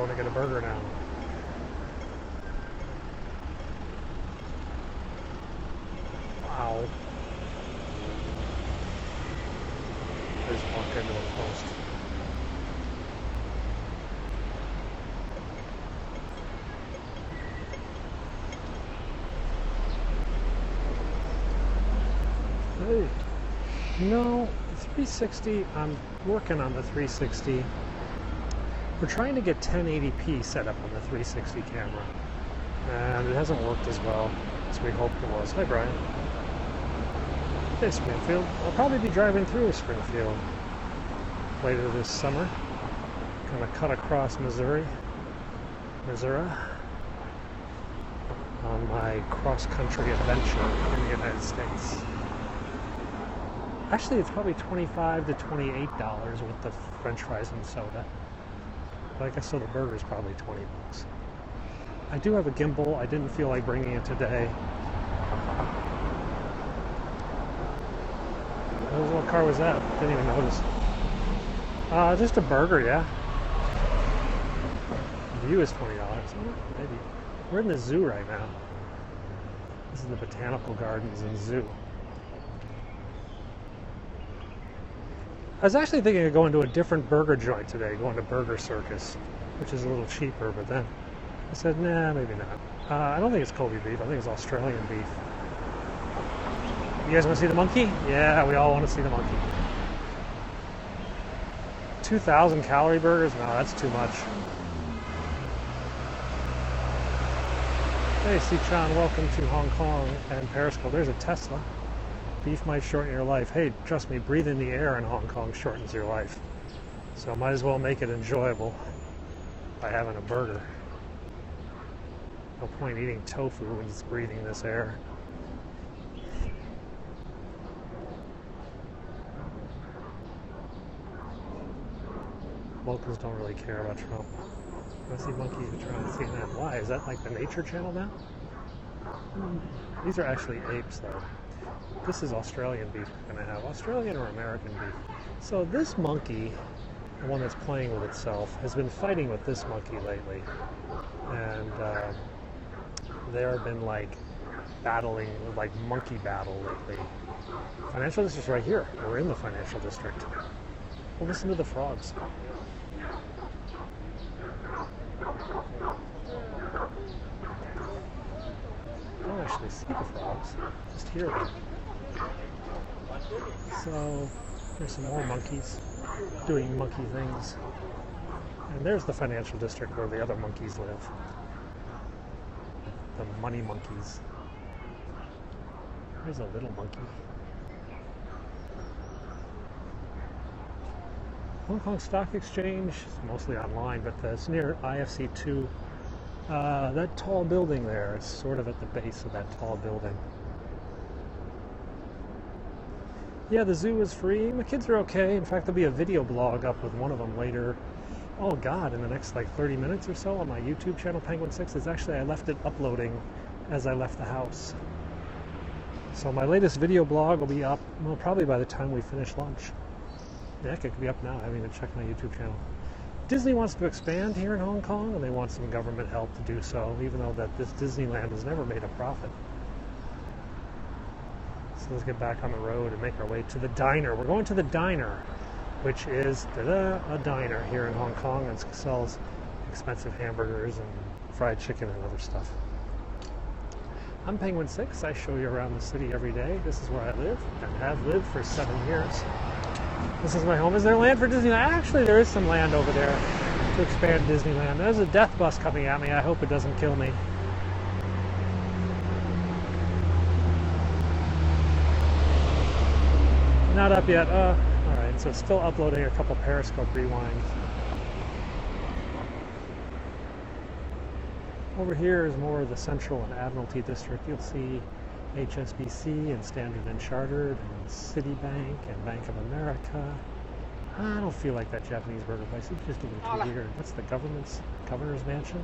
going to get a burger now. Wow. I just walked into a post. Hey. No, 360, I'm working on the 360. We're trying to get 1080p set up on the 360 camera, and it hasn't worked as well as we hoped it was. Hi, Brian. Hey, Springfield. I'll probably be driving through Springfield later this summer. Gonna cut across Missouri, on my cross-country adventure in the United States. Actually, it's probably $25 to $28 with the French fries and soda. But I guess so the burger's probably 20 bucks. I do have a gimbal. I didn't feel like bringing it today. What car was that? Didn't even notice. Just a burger, yeah. The view is $20. Maybe. We're in the zoo right now. This is the Botanical Gardens and Zoo. I was actually thinking of going to a different burger joint today, going to Burger Circus, which is a little cheaper, but then I said, nah, maybe not. I don't think it's Kobe beef. I think it's Australian beef. You guys want to see the monkey? Yeah, we all want to see the monkey. 2,000 calorie burgers? No, that's too much. Hey, C-Chan, welcome to Hong Kong and Periscope. There's a Tesla. Beef might shorten your life. Hey, trust me, breathing the air in Hong Kong shortens your life. So might as well make it enjoyable by having a burger. No point eating tofu when it's breathing this air. Locals don't really care about Trump. I see monkeys trying to see that. Why? Is that like the Nature Channel now? These are actually apes, though. This is Australian beef we're going to have. Australian or American beef. So this monkey, the one that's playing with itself, has been fighting with this monkey lately. And there have been like battling, like monkey battle lately. Financial district's right here. We're in the financial district. Well, listen to the frogs. I don't actually see the frogs, just hear them. So there's some more monkeys doing monkey things. And there's the financial district where the other monkeys live. The money monkeys. There's a little monkey. Hong Kong Stock Exchange is mostly online, but it's near IFC2. That tall building there, it's sort of at the base of that tall building. Yeah, the zoo is free. My kids are okay. In fact, there'll be a video blog up with one of them later. Oh God, in the next like 30 minutes or so on my YouTube channel, Penguin 6. It's actually, I left it uploading as I left the house. So my latest video blog will be up, well, probably by the time we finish lunch. Yeah, it could be up now. I haven't even checked my YouTube channel. Disney wants to expand here in Hong Kong, and they want some government help to do so, even though that this Disneyland has never made a profit. So let's get back on the road and make our way to the diner. We're going to the diner, which is a diner here in Hong Kong and sells expensive hamburgers and fried chicken and other stuff. I'm Penguin 6. I show you around the city every day. This is where I live and have lived for 7 years. This is my home. Is there land for Disneyland? Actually, there is some land over there to expand Disneyland. There's a death bus coming at me. I hope it doesn't kill me. Not up yet. Alright, so still uploading a couple Periscope rewinds. Over here is more of the Central and Admiralty District. You'll see HSBC and Standard & Chartered and Citibank and Bank of America. I don't feel like that Japanese burger place. It's just getting too weird. What's the governor's mansion?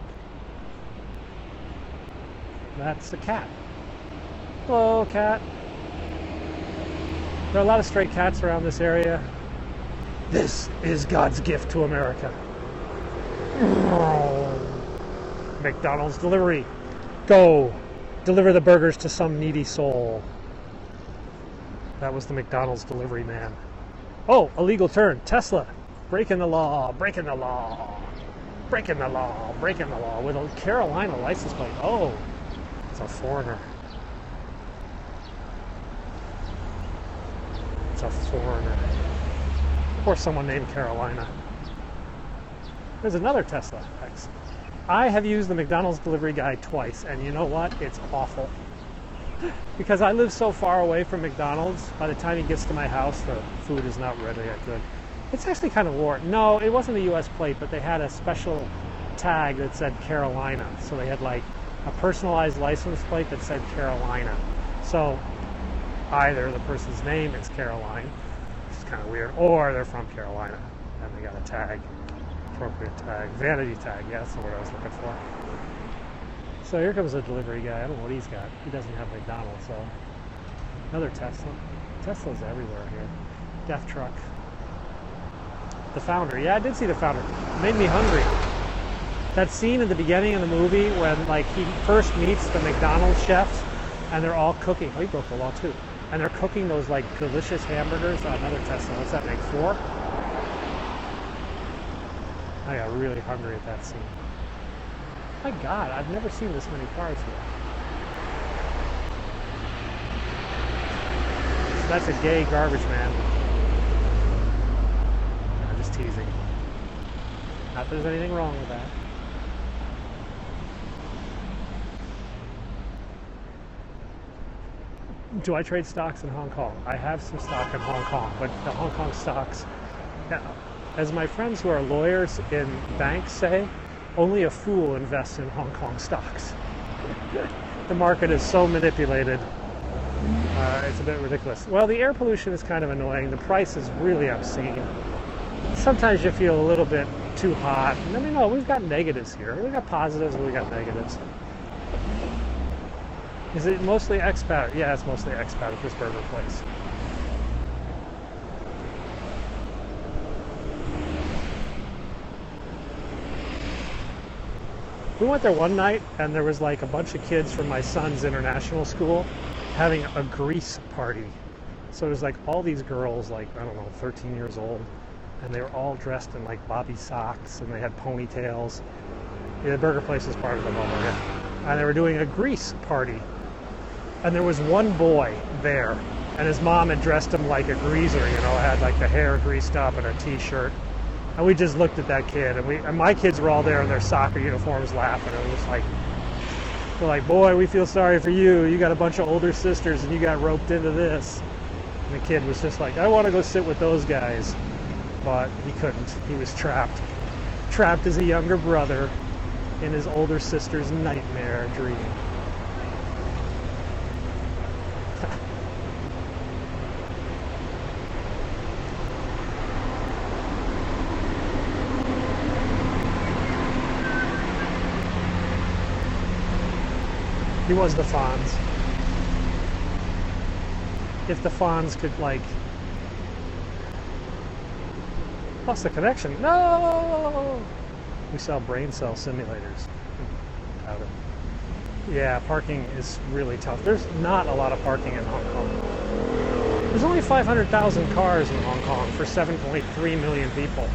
That's a cat. Hello, cat. There are a lot of stray cats around this area. This is God's gift to America. McDonald's delivery. Go. Deliver the burgers to some needy soul. That was the McDonald's delivery man. Oh, illegal turn. Tesla. Breaking the law. Breaking the law. Breaking the law. Breaking the law. With a Carolina license plate. Oh, it's a foreigner. It's a foreigner. Or someone named Carolina. There's another Tesla X. I have used the McDonald's delivery guy twice, and you know what? It's awful. Because I live so far away from McDonald's, by the time he gets to my house, the food is not really that good. It's actually kind of warped. No, it wasn't a US plate, but they had a special tag that said Carolina. So they had like a personalized license plate that said Carolina. So either the person's name is Caroline, which is kind of weird, or they're from Carolina, and they got a tag. Appropriate tag, vanity tag, yeah, that's the word I was looking for. So here comes a delivery guy. I don't know what he's got. He doesn't have McDonald's, so another Tesla. Tesla's everywhere here. Death truck. The founder. Yeah, I did see the founder. It made me hungry. That scene at the beginning of the movie when like he first meets the McDonald's chefs and they're all cooking. Oh, he broke the law too. And they're cooking those like delicious hamburgers. Oh, another Tesla. What's that make? 4? I got really hungry at that scene. My God, I've never seen this many cars here. So that's a gay garbage man. I'm just teasing. Not that there's anything wrong with that. Do I trade stocks in Hong Kong? I have some stock in Hong Kong, but the Hong Kong stocks, as my friends who are lawyers in banks say, only a fool invests in Hong Kong stocks. The market is so manipulated. It's a bit ridiculous. Well, the air pollution is kind of annoying. The price is really obscene. Sometimes you feel a little bit too hot. I mean, no, we've got negatives here. We've got positives and we've got negatives. Is it mostly expat? Yeah, it's mostly expat at this burger place. We went there one night and there was like a bunch of kids from my son's international school having a grease party. So it was like all these girls, like, I don't know, 13 years old, and they were all dressed in like bobby socks and they had ponytails. Yeah, the burger place is part of the bubble, yeah. And they were doing a grease party. And there was one boy there, and his mom had dressed him like a greaser, you know, had like the hair greased up and a t-shirt. And we just looked at that kid, and my kids were all there in their soccer uniforms laughing. And it was like, we're like, boy, we feel sorry for you. You got a bunch of older sisters and you got roped into this. And the kid was just like, I want to go sit with those guys. But he couldn't. He was trapped. Trapped as a younger brother in his older sister's nightmare dream. He was the Fonz. If the Fonz could, like... Lost the connection. No! We sell brain cell simulators. Doubt it. Yeah, parking is really tough. There's not a lot of parking in Hong Kong. There's only 500,000 cars in Hong Kong for 7.3 million people.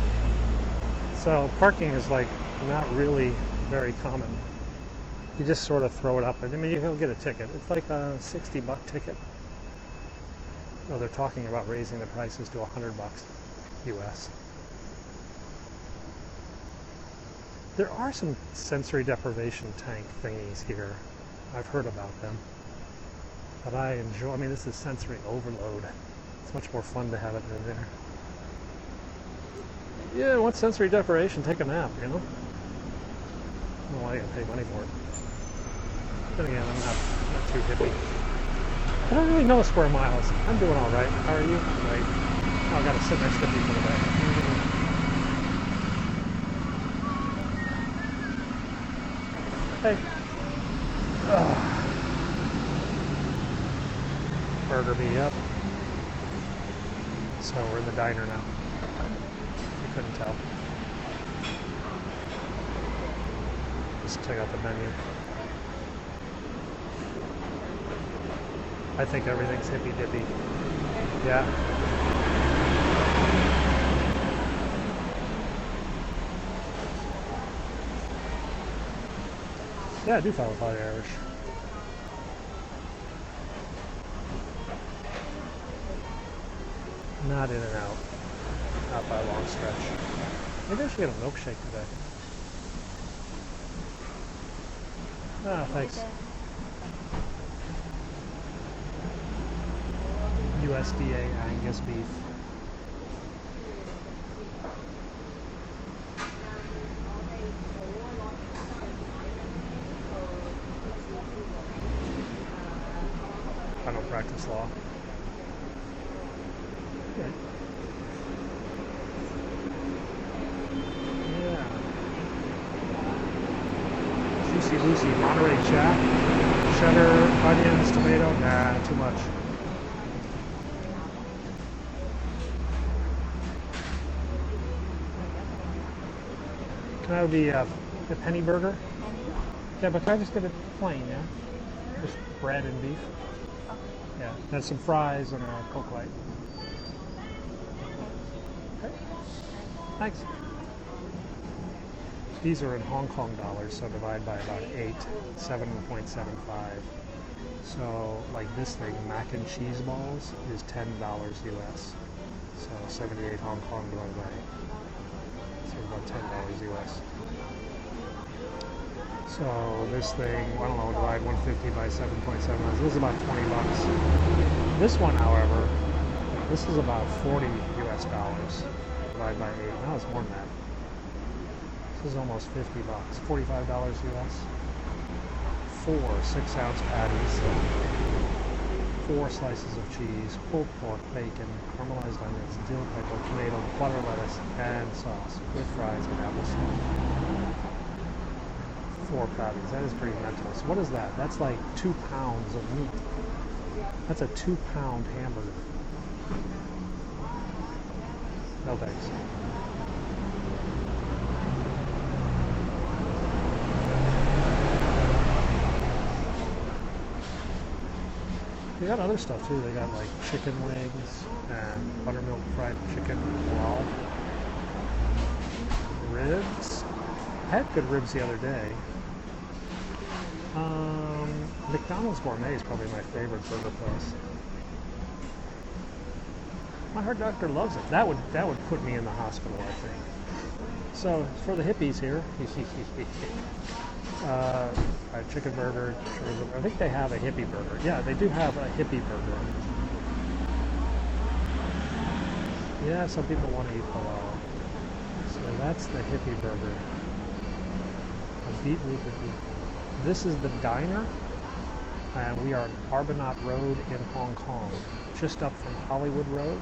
So parking is, like, not really very common. You just sort of throw it up. I mean, you'll get a ticket. It's like a $60 ticket. Oh, they're talking about raising the prices to $100 US. There are some sensory deprivation tank thingies here. I've heard about them. But I enjoy, I mean, this is sensory overload. It's much more fun to have it in there. Yeah, what's sensory deprivation? Take a nap, you know? I don't know why you gotta pay money for it. Then again, I'm not too hippie. I don't really know square miles. I'm doing all right. How are you? Right. Oh, I got to sit next to people today. Hey. Ugh. Burger me up. So we're in the diner now. You couldn't tell. just check out the menu. I think everything's hippy dippy. Yeah. Yeah, I do follow the Irish. Not in and out. Not by a long stretch. Maybe I should get a milkshake today. Ah, thanks. USDA Angus beef. I don't practice law. Okay. Yeah. Juicy Lucy, Monterey Jack, cheddar, onions, tomato. Nah, too much. Can I have the penny burger? Yeah, but can I just get it plain, yeah? Just bread and beef? Yeah, and some fries and a Coke Light. Okay. Thanks. These are in Hong Kong dollars, so divide by about 8, 7.75. So, like this thing, mac and cheese balls, is $10 US. So 78 Hong Kong divided by 8. So about $10 US. So this thing, I don't know, divide 150 by 7.7. This is about 20 bucks. This one, however, this is about 40 US dollars. Divide by 8. No, it's more than that. This is almost 50 bucks. $45 US. 4 6-ounce patties. 4 slices of cheese, pulled pork, bacon, caramelized onions, dill pickle, tomato, butter, lettuce, and sauce with fries and applesauce. 4 patties. That is pretty mental. So what is that? That's like 2 pounds of meat. That's a 2-pound hamburger. No thanks. They got other stuff too. They got like chicken wings and buttermilk fried chicken raw. Ribs. I had good ribs the other day. McDonald's Gourmet is probably my favorite burger place. My heart doctor loves it. That would put me in the hospital, I think. So for the hippies here, chicken burger. I think they have a hippie burger. Yeah, they do have a hippie burger. Yeah, some people want to eat halal. So that's the hippie burger. A beetroot hippie. This is the diner, and we are on Arbonite Road in Hong Kong, just up from Hollywood Road.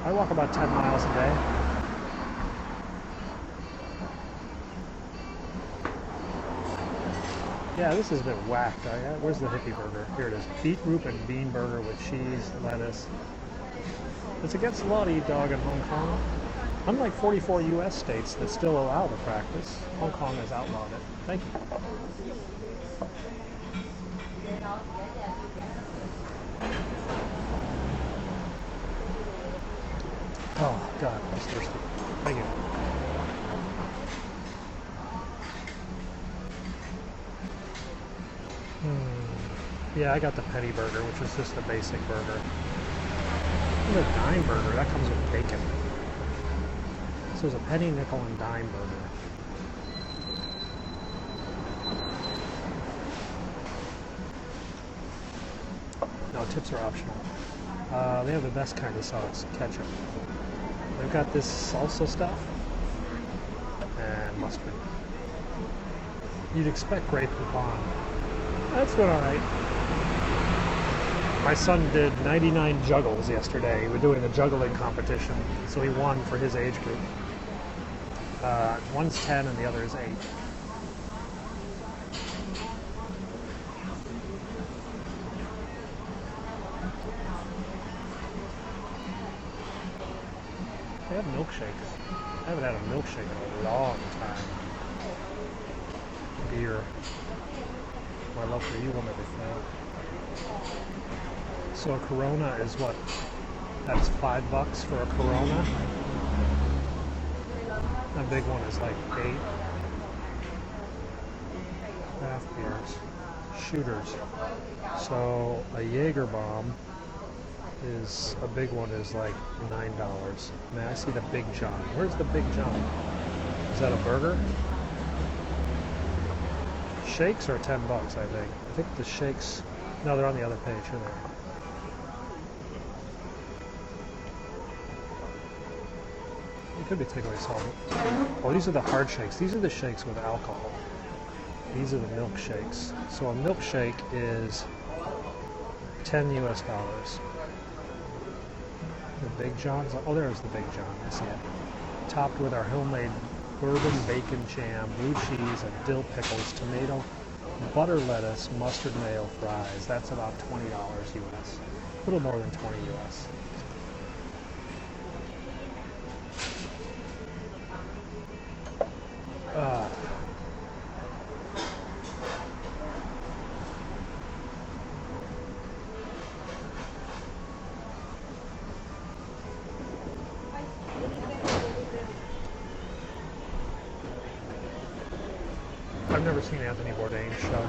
I walk about 10 miles a day. Yeah, this has been whacked. Where's the hippie burger? Here it is. Beetroot and bean burger with cheese, lettuce. It's against the law to eat dog in Hong Kong. Unlike 44 U.S. states that still allow the practice, Hong Kong has outlawed it. Thank you. Oh, God, I'm thirsty. Thank you. Yeah, I got the penny burger, which is just a basic burger. And the dime burger, that comes with bacon. So it's a penny, nickel, and dime burger. No, tips are optional. They have the best kind of sauce, ketchup. They've got this salsa stuff and mustard. You'd expect Grey Poupon. That's been alright. My son did 99 juggles yesterday. We're doing a juggling competition, so he won for his age group. One's 10 and the other is 8. They have milkshakes. I haven't had a milkshake in a long time. beer. My love for you and everything. So a Corona is what? That's $5 for a Corona. A big one is like 8. Craft beers. Shooters. So a Jaeger bomb is, a big one is like $9. Man, I see the Big John. Where's the Big John? Is that a burger? Shakes are $10, I think. I think the shakes, no, they're on the other page. Here they are. It could be takeaway salt. Oh, these are the hard shakes. These are the shakes with alcohol. These are the milkshakes. So a milkshake is $10 US. The Big John's, oh, there's the Big John. I see it. Topped with our homemade bourbon bacon jam, blue cheese, and dill pickles, tomato, butter lettuce, mustard mayo, fries. That's about $20 US. A little more than 20 US. I've never seen Anthony Bourdain's show.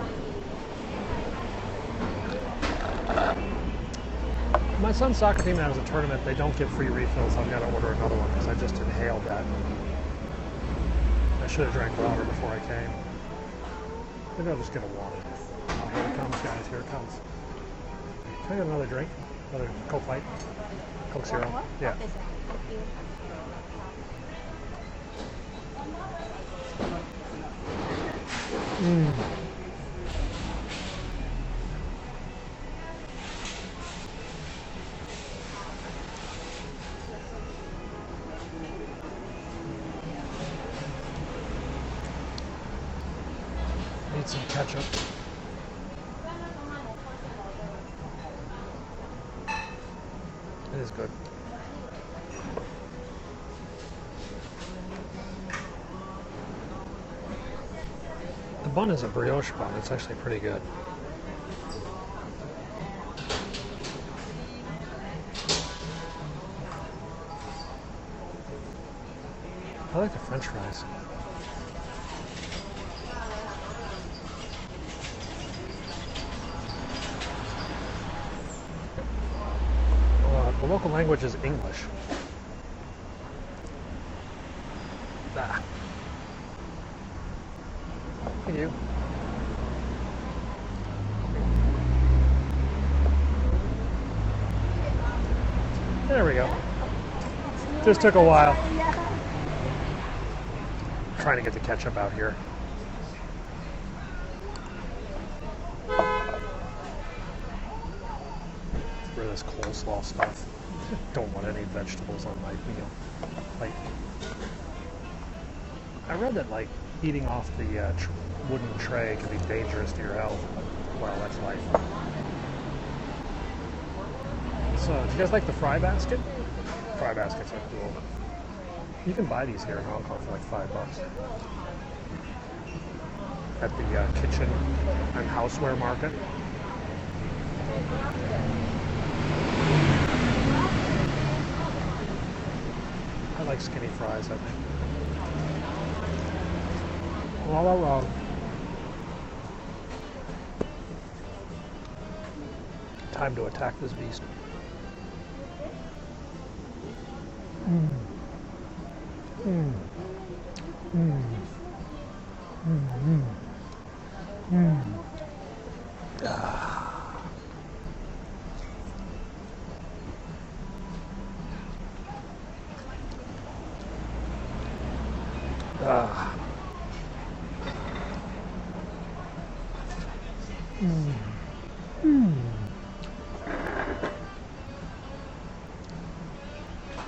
My son's soccer team has a tournament. They don't give free refills. I've got to order another one because I just inhaled that. I should have drank water before I came. Maybe I'll just get a water. Oh, here it comes, guys. Here it comes. Can I get another drink? Another Coke Light? Coke Zero? Yeah. Need some ketchup. It is good. The bun is a brioche bun. It's actually pretty good. I like the French fries. The local language is English. Ah. Thank you. There we go. Just took a while. Trying to get the ketchup out here. For this coleslaw stuff. Don't want any vegetables on my meal. Like, I read that like eating off the wooden tray can be dangerous to your health. Well, that's life. So, do you guys like the fry basket? Fry baskets are cool. You can buy these here in Hong Kong for like $5 at the kitchen and houseware market. I like skinny fries, I think. Wrong. Time to attack this beast.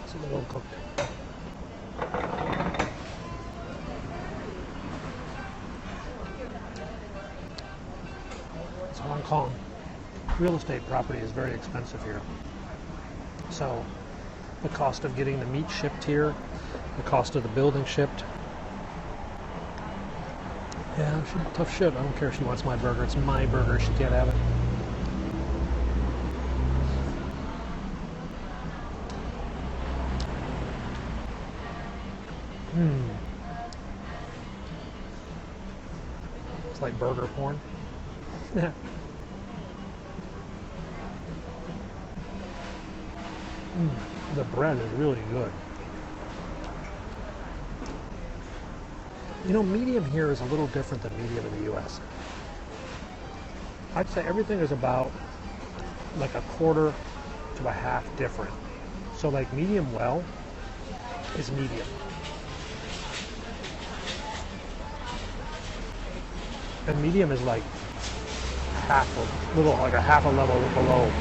It's a little cooked. So Hong Kong, real estate property is very expensive here. So the cost of getting the meat shipped here, the cost of the building shipped, Yeah, she's tough shit. I don't care if she wants my burger. It's my burger. She can't have it. It's like burger porn. Yeah. The bread is really good. You know, medium here is a little different than medium in the US. I'd say everything is about like a quarter to a half different. So like medium well is medium. And medium is like like a half a level below.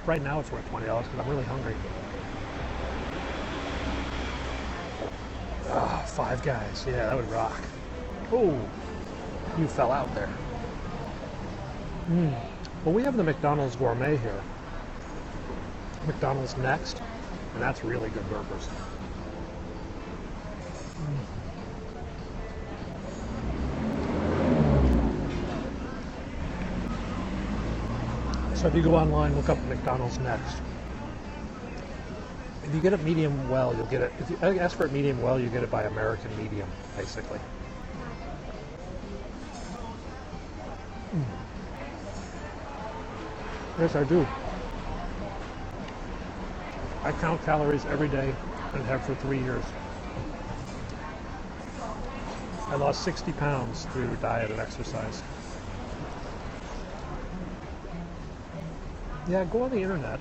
Right now it's worth $20 because I'm really hungry. Five Guys. Yeah, that would rock. Oh, you fell out there. Well, we have the McDonald's Gourmet here. McDonald's Next, and that's really good burgers. So if you go online, look up McDonald's Next. If you get it medium well, you'll get it. If you ask for it medium well, you get it by American medium, basically. Yes, I do. I count calories every day and have for 3 years. I lost 60 pounds through diet and exercise. Yeah, go on the internet,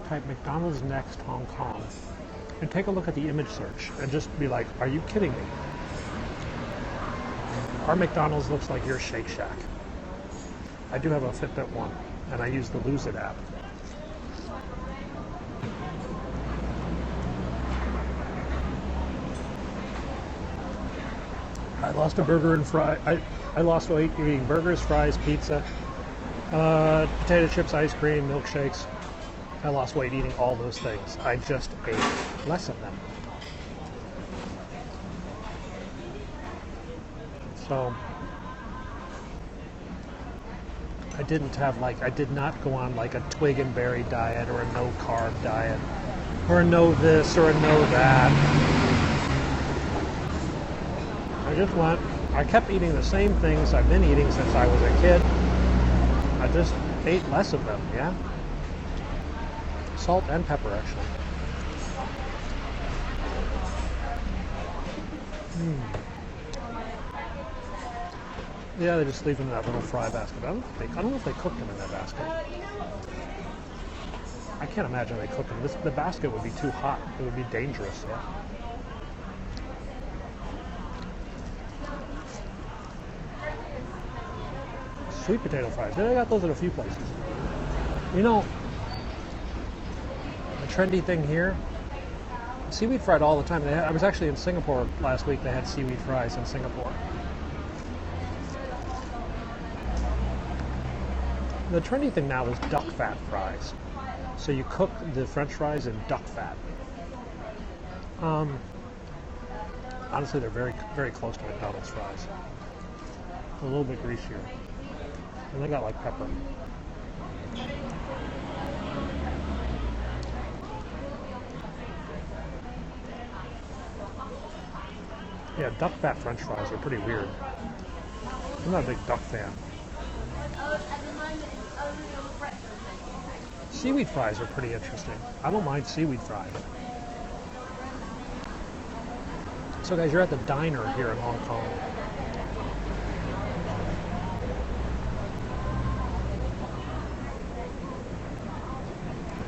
type McDonald's Next Hong Kong, and take a look at the image search and just be like, are you kidding me? Our McDonald's looks like your Shake Shack. I do have a Fitbit 1, and I use the Lose It app. I lost a burger and I lost weight eating burgers, fries, pizza, potato chips, ice cream, milkshakes. I lost weight eating all those things. I just ate less of them. So I did not go on like a twig and berry diet or a no carb diet or a no this or a no that. I kept eating the same things I've been eating since I was a kid. I just ate less of them, yeah? Salt and pepper, actually. Yeah, they just leave them in that little fry basket. I don't know if they cooked them in that basket. I can't imagine they cooked them. The basket would be too hot. It would be dangerous, yeah? Sweet potato fries. I got those at a few places. You know, the trendy thing here, seaweed fried all the time. I was actually in Singapore last week. They had seaweed fries in Singapore. The trendy thing now is duck fat fries. So you cook the French fries in duck fat. Honestly, they're very, very close to McDonald's fries. A little bit greasier. And they got like pepper. Yeah, duck fat French fries are pretty weird. I'm not a big duck fan. Seaweed fries are pretty interesting. I don't mind seaweed fries. So guys, you're at the diner here in Hong Kong.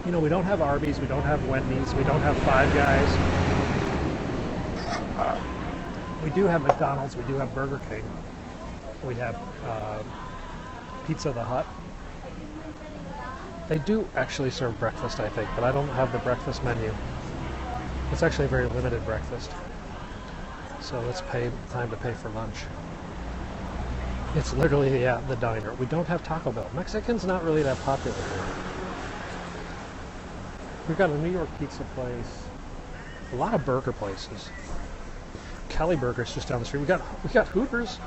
You know, we don't have Arby's, we don't have Wendy's, we don't have Five Guys. We do have McDonald's, we do have Burger King. We have Pizza the Hut. They do actually serve breakfast, I think, but I don't have the breakfast menu. It's actually a very limited breakfast. So it's time to pay for lunch. It's literally, yeah, the diner. We don't have Taco Bell. Mexican's not really that popular here. We've got a New York pizza place. A lot of burger places. Cali Burger's just down the street. We got Hooters.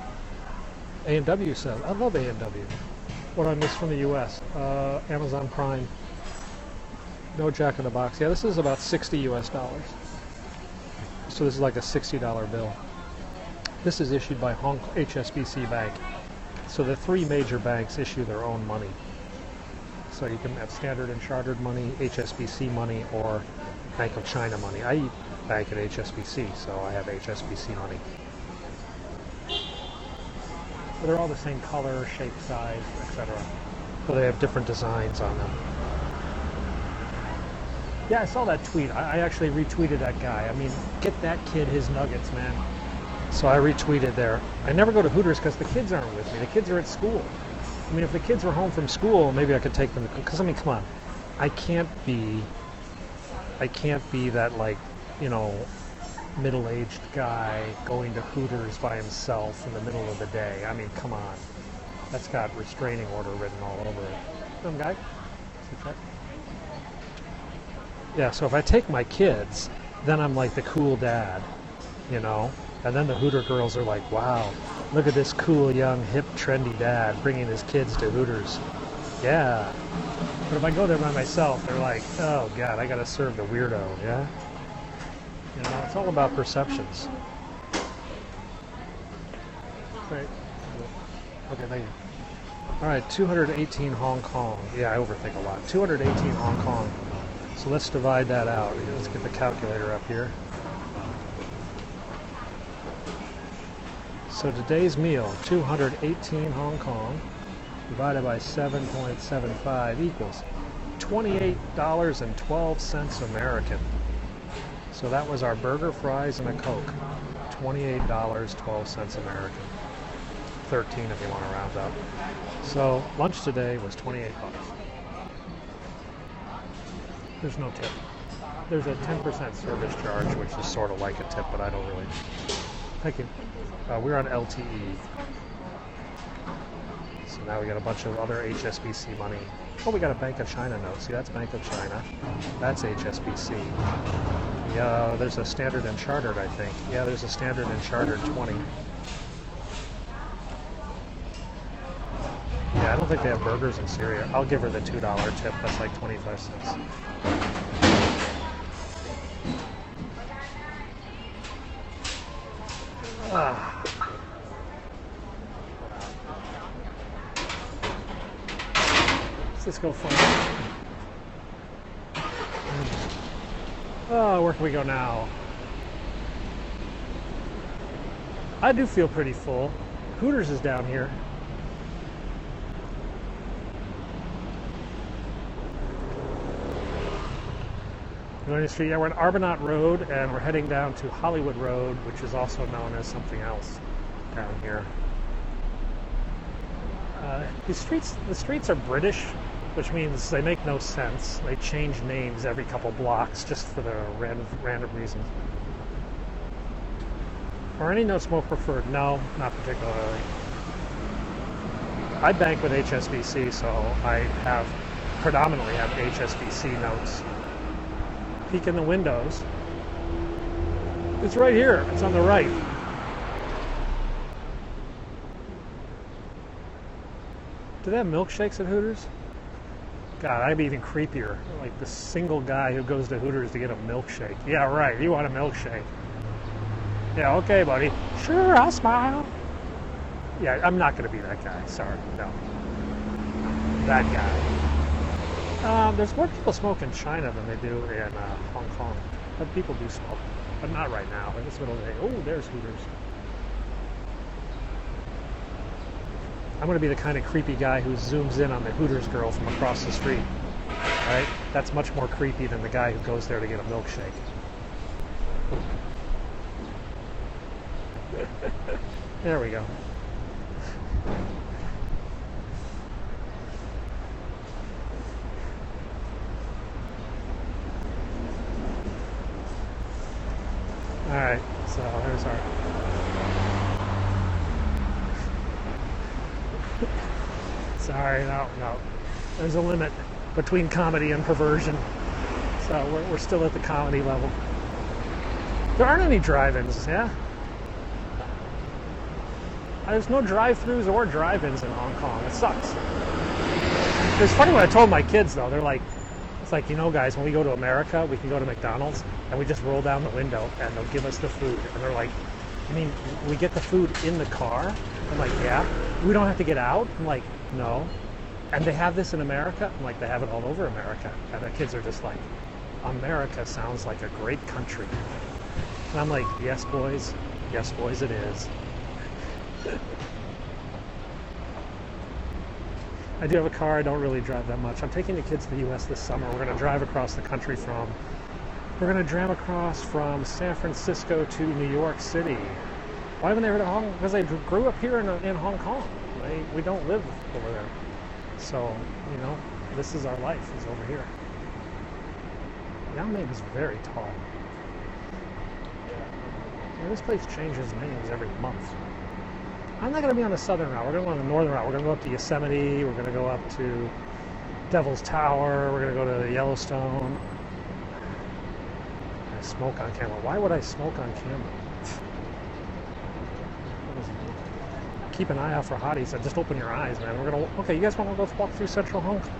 A&W says. I love A&W. What do I miss from the U.S.? Amazon Prime. No Jack in the Box. Yeah, this is about 60 US dollars. So this is like a $60 bill. This is issued by HSBC Bank. So the three major banks issue their own money. So you can have Standard and Chartered money, HSBC money, or Bank of China money. I bank at HSBC, so I have HSBC money. But they're all the same color, shape, size, etc. So they have different designs on them. Yeah, I saw that tweet. I actually retweeted that guy. I mean, get that kid his nuggets, man. So I retweeted there. I never go to Hooters because the kids aren't with me. The kids are at school. I mean, if the kids were home from school, maybe I could take them. Because I mean, come on, I can't be that, like, you know, middle-aged guy going to Hooters by himself in the middle of the day. I mean, come on. That's got restraining order written all over it. Some guy. Yeah, so if I take my kids, then I'm like the cool dad, you know? And then the Hooter girls are like, wow, look at this cool, young, hip, trendy dad bringing his kids to Hooters. Yeah. But if I go there by myself, they're like, oh, God, I got to serve the weirdo, yeah? You know, it's all about perceptions. Right. Okay, thank you. All right, 218 Hong Kong. Yeah, I overthink a lot. 218 Hong Kong. So let's divide that out. Let's get the calculator up here. So today's meal, 218 Hong Kong, divided by 7.75 equals $28.12 American. So that was our burger, fries, and a Coke. $28.12 American. 13 if you want to round up. So lunch today was 28 bucks. There's no tip. There's a 10% service charge, which is sort of like a tip, but I don't really. Thank you. We're on LTE. So now we got a bunch of other HSBC money. Oh, we got a Bank of China note. See, that's Bank of China. That's HSBC. Yeah, there's a Standard and Chartered, I think. Yeah, there's a Standard and Chartered 20. Yeah, I don't think they have burgers in Syria. I'll give her the $2 tip. That's like 25 cents. Let's go find. Oh, where can we go now? I do feel pretty full. Hooters is down here. Street. Yeah, we're on Argonaut Road, and we're heading down to Hollywood Road, which is also known as something else down here. The streets are British, which means they make no sense. They change names every couple blocks just for the random reasons. Are any notes more preferred? No, not particularly. I bank with HSBC, so I predominantly have HSBC notes. Peek in the windows. It's right here. It's on the right. Do they have milkshakes at Hooters? God, I'd be even creepier. Like the single guy who goes to Hooters to get a milkshake. Yeah, right. You want a milkshake. Yeah, okay, buddy. Sure, I'll smile. Yeah, I'm not going to be that guy. Sorry. No. That guy. There's more people smoke in China than they do in Hong Kong. But people do smoke, but not right now. In this middle of the day. Oh, there's Hooters. I'm going to be the kind of creepy guy who zooms in on the Hooters girl from across the street. Right? That's much more creepy than the guy who goes there to get a milkshake. There we go. Alright, so there's our... Sorry, no. There's a limit between comedy and perversion. So we're still at the comedy level. There aren't any drive-ins, yeah? There's no drive-thrus or drive-ins in Hong Kong. It sucks. It's funny when I told my kids, though. They're like, it's like, you know, guys, when we go to America, we can go to McDonald's and we just roll down the window and they'll give us the food. And they're like, I mean, we get the food in the car? I'm like, yeah. We don't have to get out? I'm like, no. And they have this in America? I'm like, they have it all over America. And the kids are just like, America sounds like a great country. And I'm like, yes, boys, it is. I do have a car. I don't really drive that much. I'm taking the kids to the U.S. this summer. We're going to drive across the country we're going to drive across from San Francisco to New York City. Why haven't they heard of Hong Kong? Because they grew up here in Hong Kong. We don't live over there. So, you know, this is our life, is over here. Yao Ming is very tall. And this place changes names every month. I'm not going to be on the southern route. We're going to go on the northern route. We're going to go up to Yosemite. We're going to go up to Devil's Tower. We're going to go to Yellowstone. I smoke on camera. Why would I smoke on camera? Keep an eye out for hotties. Just open your eyes, man. Okay, you guys want to go walk through central Hong Kong?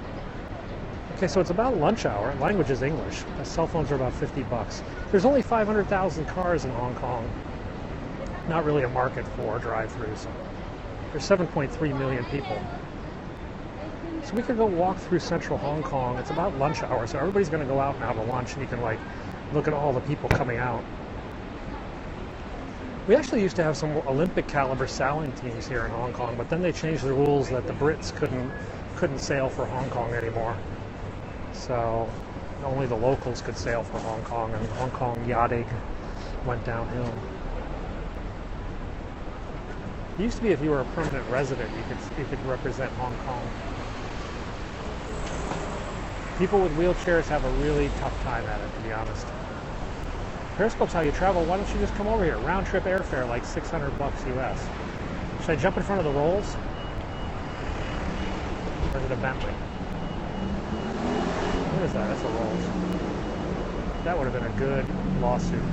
Okay, so it's about lunch hour. Language is English. Cell phones are about $50. There's only 500,000 cars in Hong Kong. Not really a market for drive-thrus. There's 7.3 million people. So we could go walk through central Hong Kong. It's about lunch hour, so everybody's going to go out and have a lunch, and you can like look at all the people coming out. We actually used to have some Olympic caliber sailing teams here in Hong Kong, but then they changed the rules that the Brits couldn't sail for Hong Kong anymore. So only the locals could sail for Hong Kong, and Hong Kong yachting went downhill. It used to be if you were a permanent resident, you could represent Hong Kong. People with wheelchairs have a really tough time at it, to be honest. Periscope's how you travel. Why don't you just come over here? Round trip airfare, like $600 US. Should I jump in front of the Rolls? Or is it a Bentley? What is that? That's a Rolls. That would have been a good lawsuit.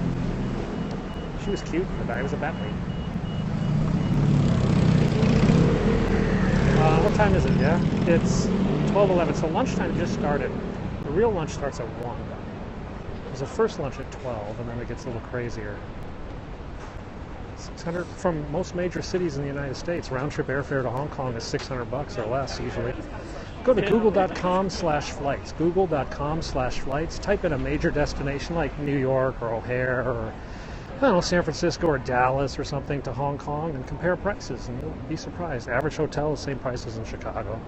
She was cute, but it was a Bentley. What time is it? Yeah, it's 12:11. So lunchtime just started. The real lunch starts at 1. There's a first lunch at 12, and then it gets a little crazier. 600 from most major cities in the United States. Round trip airfare to Hong Kong is $600 or less usually. Go to google.com/flights. Google.com/flights. Type in a major destination like New York or O'Hare or I don't know, San Francisco or Dallas or something to Hong Kong and compare prices, and you'll be surprised. Average hotel is the same prices in Chicago.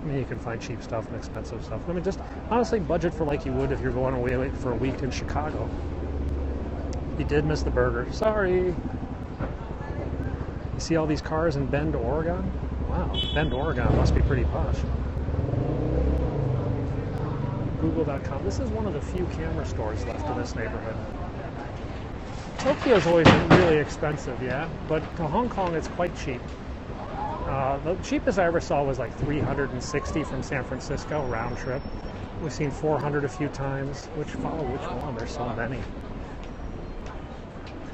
I mean, you can find cheap stuff and expensive stuff. I mean, just honestly budget for like you would if you're going away for a week in Chicago. You did miss the burger. Sorry. You see all these cars in Bend, Oregon? Wow, Bend, Oregon must be pretty posh. Google.com. This is one of the few camera stores left in this neighborhood. Tokyo's always really expensive, yeah, but to Hong Kong it's quite cheap. The cheapest I ever saw was like $360 from San Francisco round trip. We've seen $400 a few times. Which one? There's so many.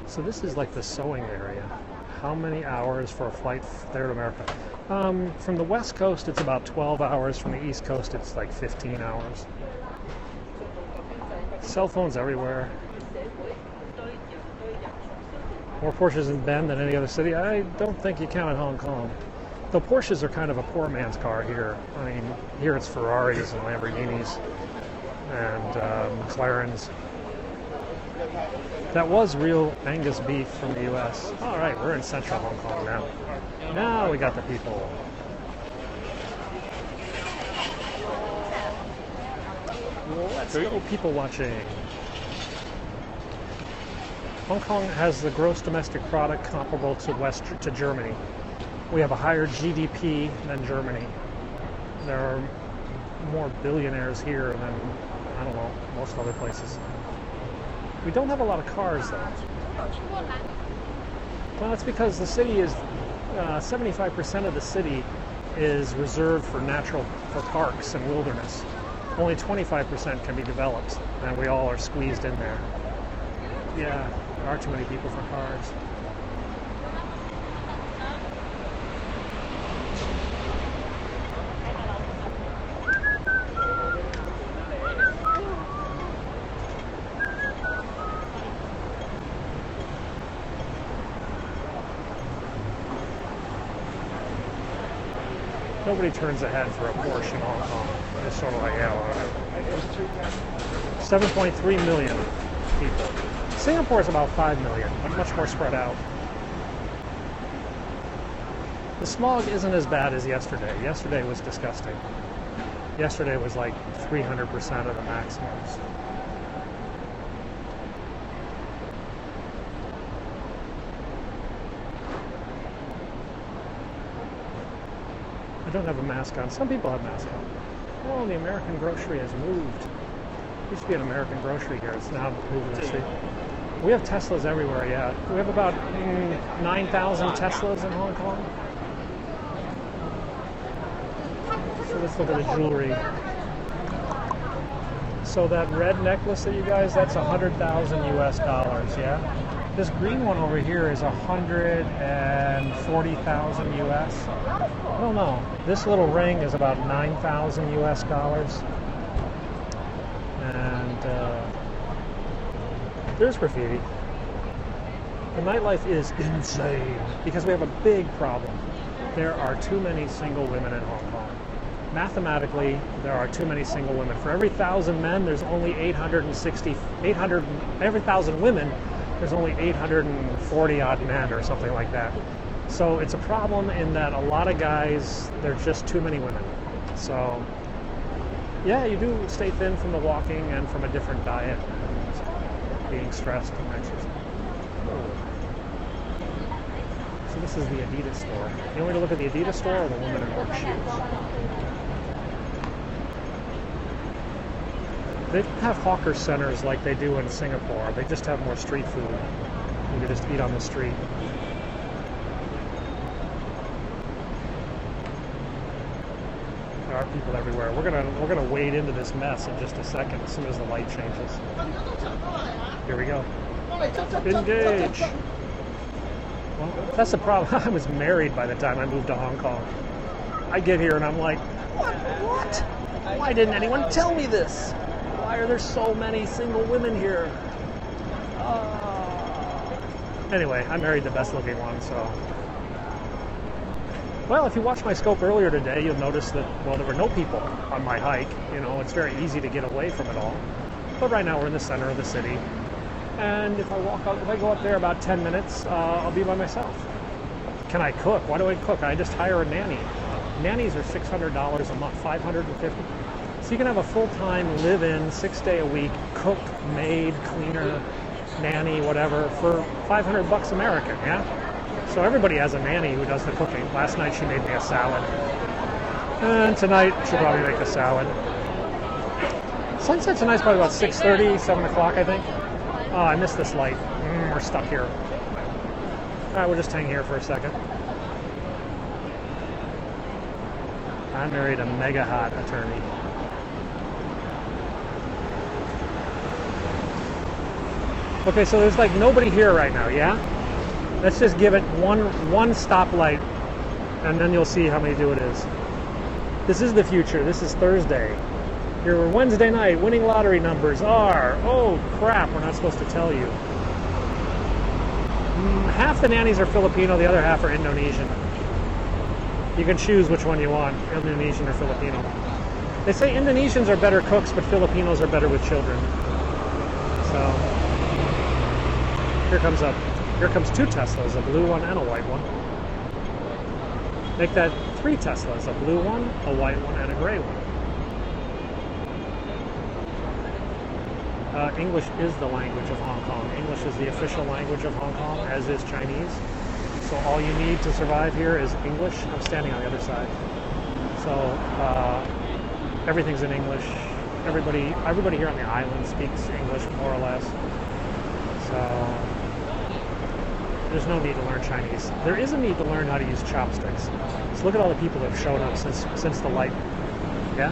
So this is like the sewing area. How many hours for a flight there to America? From the West Coast it's about 12 hours. From the East Coast it's like 15 hours. Cell phones everywhere. More Porsches in Bend than any other city. I don't think you count in Hong Kong. Though Porsches are kind of a poor man's car here. I mean, here it's Ferraris and Lamborghinis and McLarens. That was real Angus beef from the U.S. All right, we're in central Hong Kong now. Now we got the people. Let's go people watching. Hong Kong has the gross domestic product comparable to Germany. We have a higher GDP than Germany. There are more billionaires here than, I don't know, most other places. We don't have a lot of cars, though. Well, it's because the city is, 75% of the city is reserved for parks and wilderness. Only 25% can be developed, and we all are squeezed in there. Yeah, there are too many people for cars. Nobody turns ahead for a Porsche in Hong Kong. It's sort of like, yeah, well, 7.3 million people. Singapore is about 5 million, but much more spread out. The smog isn't as bad as yesterday. Yesterday was disgusting. Yesterday was like 300% of the maximums. I don't have a mask on. Some people have masks on. Oh, the American grocery has moved. There used to be an American grocery here. It's now moved to the street. We have Teslas everywhere, yeah. We have about 9,000 Teslas in Hong Kong. So let's look at the jewelry. So that red necklace that you guys, that's 100,000 US dollars, yeah? This green one over here is 140,000 US. I don't know. This little ring is about 9,000 US dollars. And there's graffiti. The nightlife is insane because we have a big problem. There are too many single women in Hong Kong. Mathematically, there are too many single women. For every 1,000 men, there's only every 1,000 women, there's only 840 odd men or something like that. So it's a problem in that a lot of guys, there's just too many women. So yeah, you do stay thin from the walking and from a different diet and being stressed and exercise. So this is the Adidas store. You want me to look at the Adidas store or the women in work shoes? They have hawker centers like they do in Singapore. They just have more street food. You can just eat on the street. There are people everywhere. We're gonna wade into this mess in just a second as soon as the light changes. Here we go. Engage. Well, that's the problem. I was married by the time I moved to Hong Kong. I get here and I'm like, what? Why didn't anyone tell me this? Why are there so many single women here? Anyway, I married the best looking one, so. Well, if you watched my scope earlier today, you'll notice that, well, there were no people on my hike. You know, it's very easy to get away from it all. But right now we're in the center of the city. And if I go up there about 10 minutes, I'll be by myself. Can I cook? Why do I cook? I just hire a nanny. Nannies are $600 a month, $550. So you can have a full-time live-in, 6-day-a-week cook, maid, cleaner, nanny, whatever, for $500 American, yeah? So everybody has a nanny who does the cooking. Last night she made me a salad. And tonight she'll probably make a salad. Sunset tonight's probably about 6:30, 7 o'clock, I think. Oh, I missed this light. We're stuck here. All right, we'll just hang here for a second. I married a mega hot attorney. Okay, so there's like nobody here right now, yeah? Let's just give it one stoplight, and then you'll see how many it is. This is the future. This is Thursday. Your Wednesday night winning lottery numbers are, oh crap, we're not supposed to tell you. Half the nannies are Filipino, the other half are Indonesian. You can choose which one you want, Indonesian or Filipino. They say Indonesians are better cooks, but Filipinos are better with children. So here comes 2 Teslas, a blue one and a white one. Make that 3 Teslas, a blue one, a white one, and a gray one. English is the language of Hong Kong. English is the official language of Hong Kong, as is Chinese. So all you need to survive here is English. I'm standing on the other side. So everything's in English. Everybody here on the island speaks English, more or less. So There's no need to learn Chinese. There is a need to learn how to use chopsticks. So look at all the people that have shown up since the light. Yeah?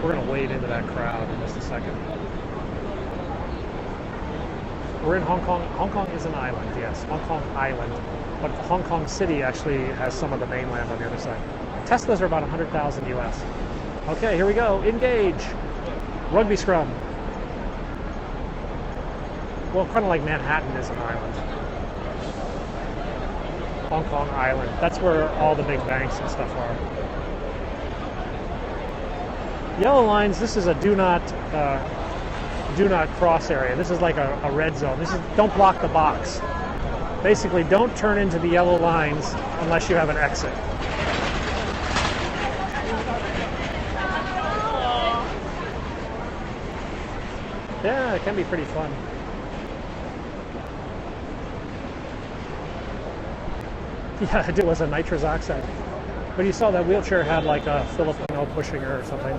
We're going to wade into that crowd in just a second. We're in Hong Kong. Hong Kong is an island, yes. Hong Kong Island. But Hong Kong City actually has some of the mainland on the other side. Teslas are about 100,000 US. Okay, here we go. Engage. Rugby scrum. Well, kind of like Manhattan is an island. Hong Kong Island. That's where all the big banks and stuff are. Yellow lines, this is a do not cross area. This is like a red zone. This is don't block the box. Basically, don't turn into the yellow lines unless you have an exit. Yeah, it can be pretty fun. Yeah, it was a nitrous oxide. But you saw that wheelchair had like a Filipino pushing her or something.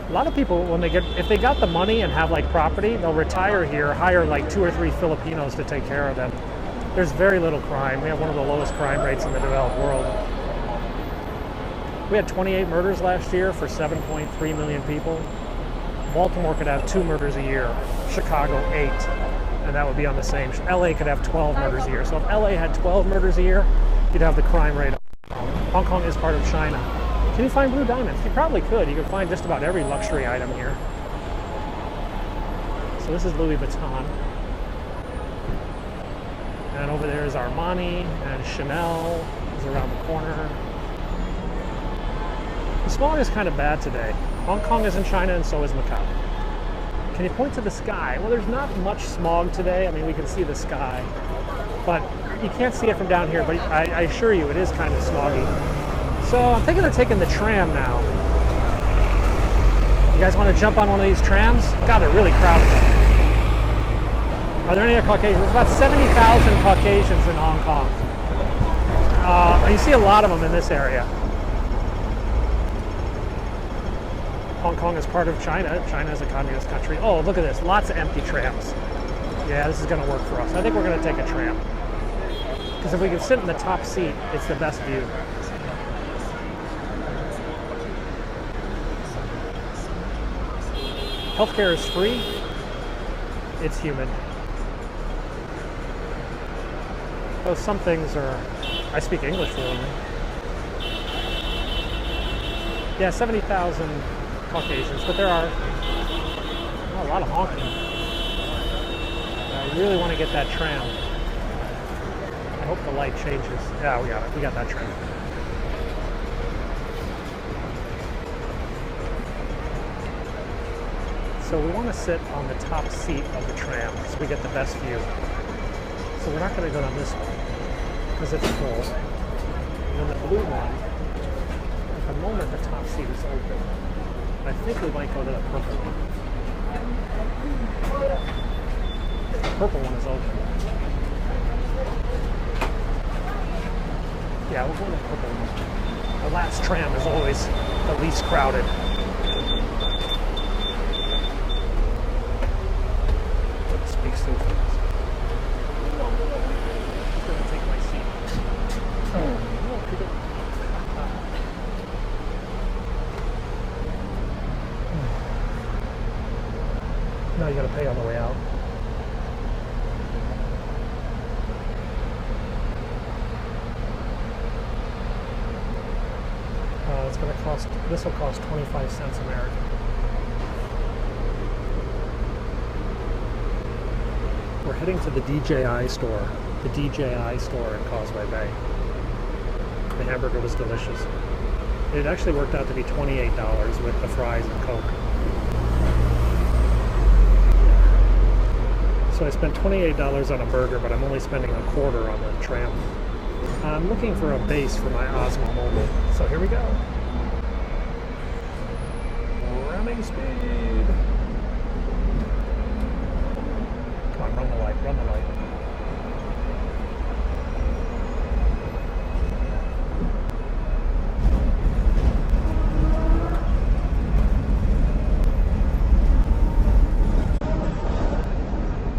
A lot of people, if they got the money and have like property, they'll retire here, hire like 2 or 3 Filipinos to take care of them. There's very little crime. We have one of the lowest crime rates in the developed world. We had 28 murders last year for 7.3 million people. Baltimore could have 2 murders a year. Chicago 8. And that would be on the same. LA could have 12 murders a year. So if LA had 12 murders a year, you'd have the crime rate. Hong Kong is part of China. Can you find blue diamonds? You probably could. You could find just about every luxury item here. So this is Louis Vuitton. And over there is Armani, and Chanel is around the corner. The smog is kind of bad today. Hong Kong is in China, and so is Macau. Can you point to the sky? Well, there's not much smog today. I mean, we can see the sky, but you can't see it from down here, but I assure you it is kind of smoggy. So I'm thinking of taking the tram now. You guys want to jump on one of these trams? God, they're really crowded. Are there any other Caucasians? There's about 70,000 Caucasians in Hong Kong. You see a lot of them in this area. Hong Kong is part of China. China is a communist country. Oh, look at this. Lots of empty trams. Yeah, this is going to work for us. I think we're going to take a tram. Because if we can sit in the top seat, it's the best view. Healthcare is free. It's humid. Though some things are... I speak English fluently. Yeah, 70,000 Caucasians, but there are a lot of honking. I really want to get that tram. I hope the light changes. Yeah, we got it. We got that tram. So we want to sit on the top seat of the tram so we get the best view. So we're not going to go down this one because it's full. And then the blue one, at the moment the top seat is open. I think we might go to the purple one. The purple one is open. Yeah, we'll go to the purple one. The last tram is always the least crowded. It speaks so fast. I'm going to take my seat. Now you got to pay on the way out. It's going to cost, this will cost 25 cents American. We're heading to the DJI Store. The DJI Store in Causeway Bay. The hamburger was delicious. It actually worked out to be $28 with the fries and Coke. So I spent $28 on a burger, but I'm only spending a quarter on the tram. I'm looking for a base for my Osmo Mobile. So here we go. Ramming speed. Come on, run the light, run the light.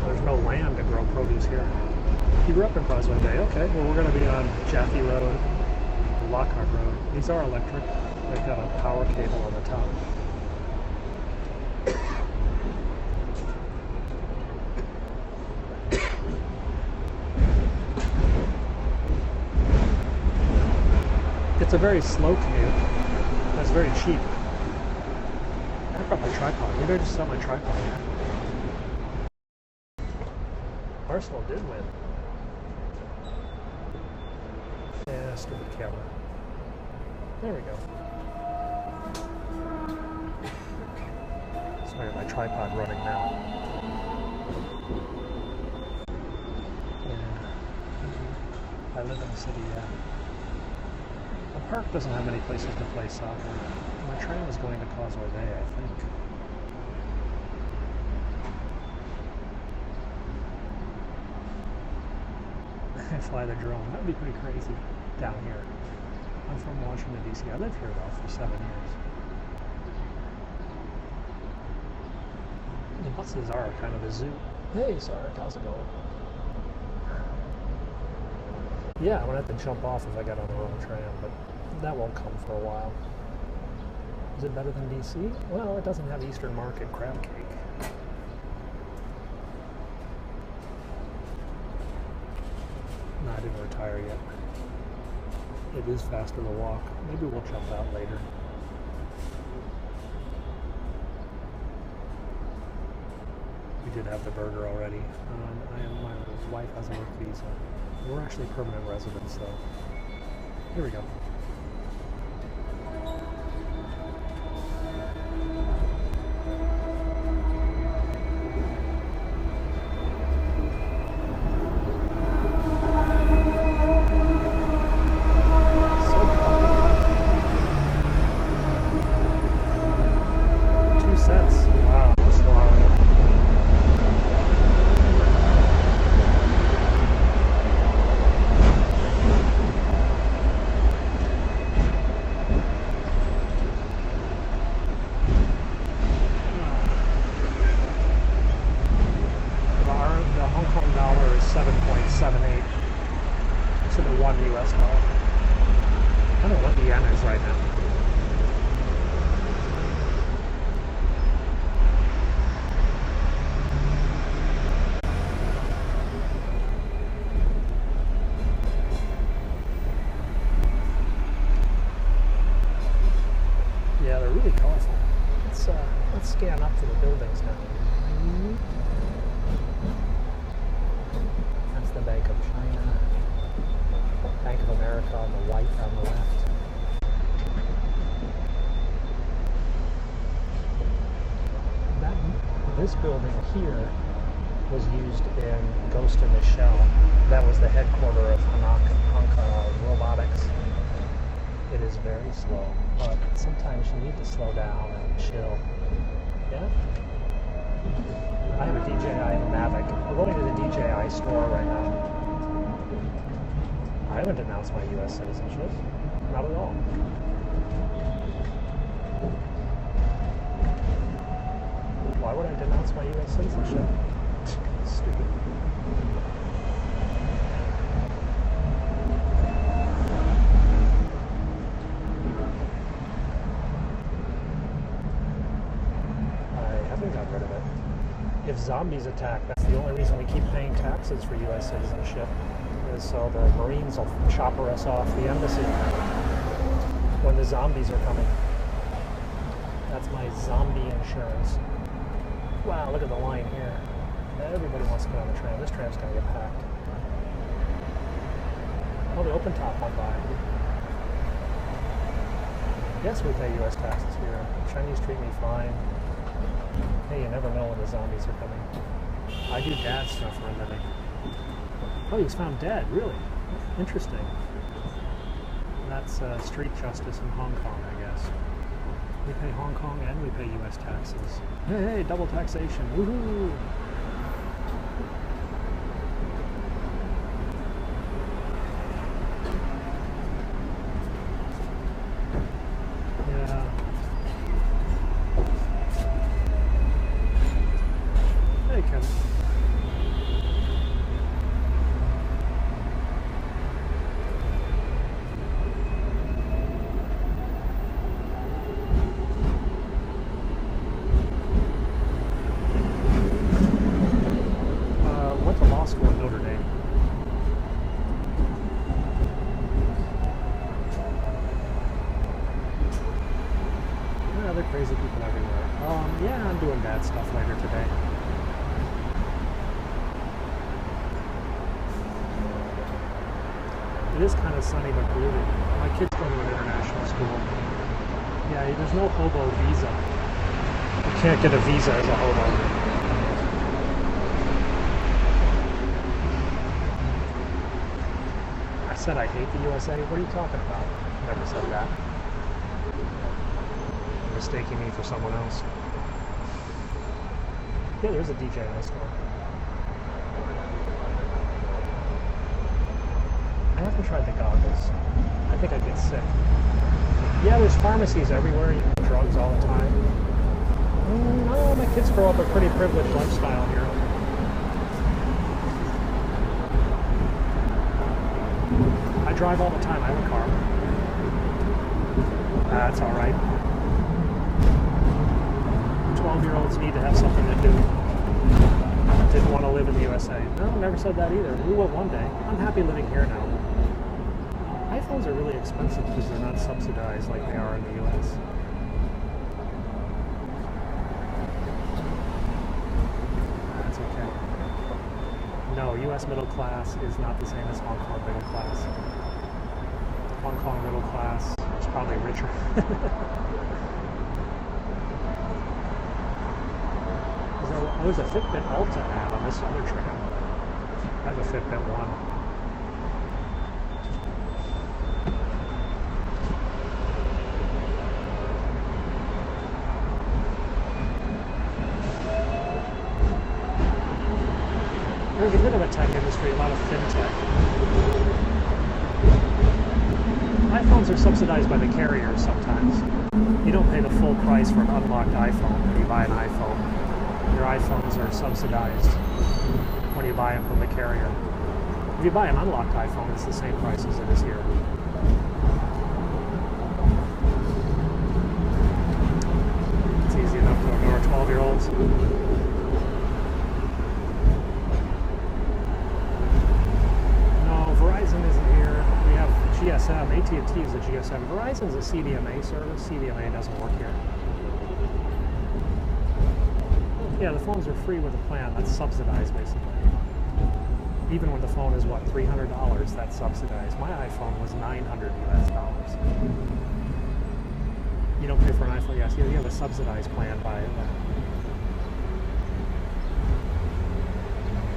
There's no land to grow produce here. You grew up in road. These are electric. They've got a power cable on the top. It's a very slow commute. That's very cheap. I brought my tripod. Maybe I just set my tripod here. Arsenal did win. Yeah, stupid camera. There we go. So I got my tripod running now. Yeah. I live in the city, yeah. The park doesn't have many places to play soccer. My train is going to Causeway Bay, I think. Fly the drone. That would be pretty crazy down here. I'm from Washington, D.C. I lived here, though, for 7 years. The buses are kind of a zoo. Hey, Sarek, how's it going? Yeah, I'm going to have to jump off if I get on the wrong tram, but that won't come for a while. Is it better than D.C.? Well, it doesn't have Eastern Market crab cake. No, I didn't retire yet. It is faster to walk. Maybe we'll jump out later. We did have the burger already. My wife has a work visa. We're actually permanent residents, though. Here we go. US dollar. I don't know what the yen is right now. Yeah, they're really colorful. Let's scan up to the buildings now. That's the Bank of China. Bank of America on the white on the left. This building here was used in Ghost in the Shell. That was the headquarters of Hanka Robotics. It is very slow, but sometimes you need to slow down and chill. Yeah? I have a DJI Mavic. I'm going to the DJI Store right now. I haven't announced my U.S. citizenship. Not at all. Why would I denounce my U.S. citizenship? Stupid. I haven't got rid of it. If zombies attack, that's the only reason we keep paying taxes for U.S. citizenship. So the Marines will chopper us off the embassy when the zombies are coming. That's my zombie insurance. Wow, look at the line here. Everybody wants to get on the tram. This tram's going to get packed. Oh, the open top went by. Yes, we pay U.S. taxes here. Chinese treat me fine. Hey, you never know when the zombies are coming. I do dad stuff for a living. Oh, he was found dead, really? Interesting. That's street justice in Hong Kong, I guess. We pay Hong Kong and we pay U.S. taxes. Hey, double taxation, woohoo! Yeah. Hey, Kevin. Crazy people everywhere. Yeah, I'm doing bad stuff later today. It is kind of sunny but gloomy. My kids go to an international school. Yeah, there's no hobo visa. You can't get a visa as a hobo. I said I hate the USA. What are you talking about? Never said that. You're mistaking me for someone else. Yeah, there's a DJI Store. I haven't tried the goggles. I think I'd get sick. Yeah, there's pharmacies everywhere. You get drugs all the time. No, my kids grow up a pretty privileged lifestyle here. I drive all the time. I have a car. That's all right. 12-year-olds need to have something to do. Didn't want to live in the USA. No, never said that either. We will one day. I'm happy living here now. iPhones are really expensive because they're not subsidized like they are in the US. That's okay. No, US middle class is not the same as Hong Kong middle class. Hong Kong middle class is probably richer. There's a Fitbit Ultra ad on this other tram. I have a Fitbit One. There's a bit of a tech industry, a lot of fintech. iPhones are subsidized by the carriers sometimes. You don't pay the full price for an unlocked iPhone when you buy an iPhone. Your iPhones are subsidized when you buy them from the carrier. If you buy an unlocked iPhone, it's the same price as it is here. It's easy enough to ignore 12-year-olds. No, Verizon isn't here. We have GSM. AT&T is a GSM. Verizon's a CDMA service. CDMA doesn't work here. Yeah, the phones are free with a plan. That's subsidized, basically. Even when the phone is, what, $300, that's subsidized. My iPhone was $900 US. You don't pay for an iPhone? Yes, you have a subsidized plan by...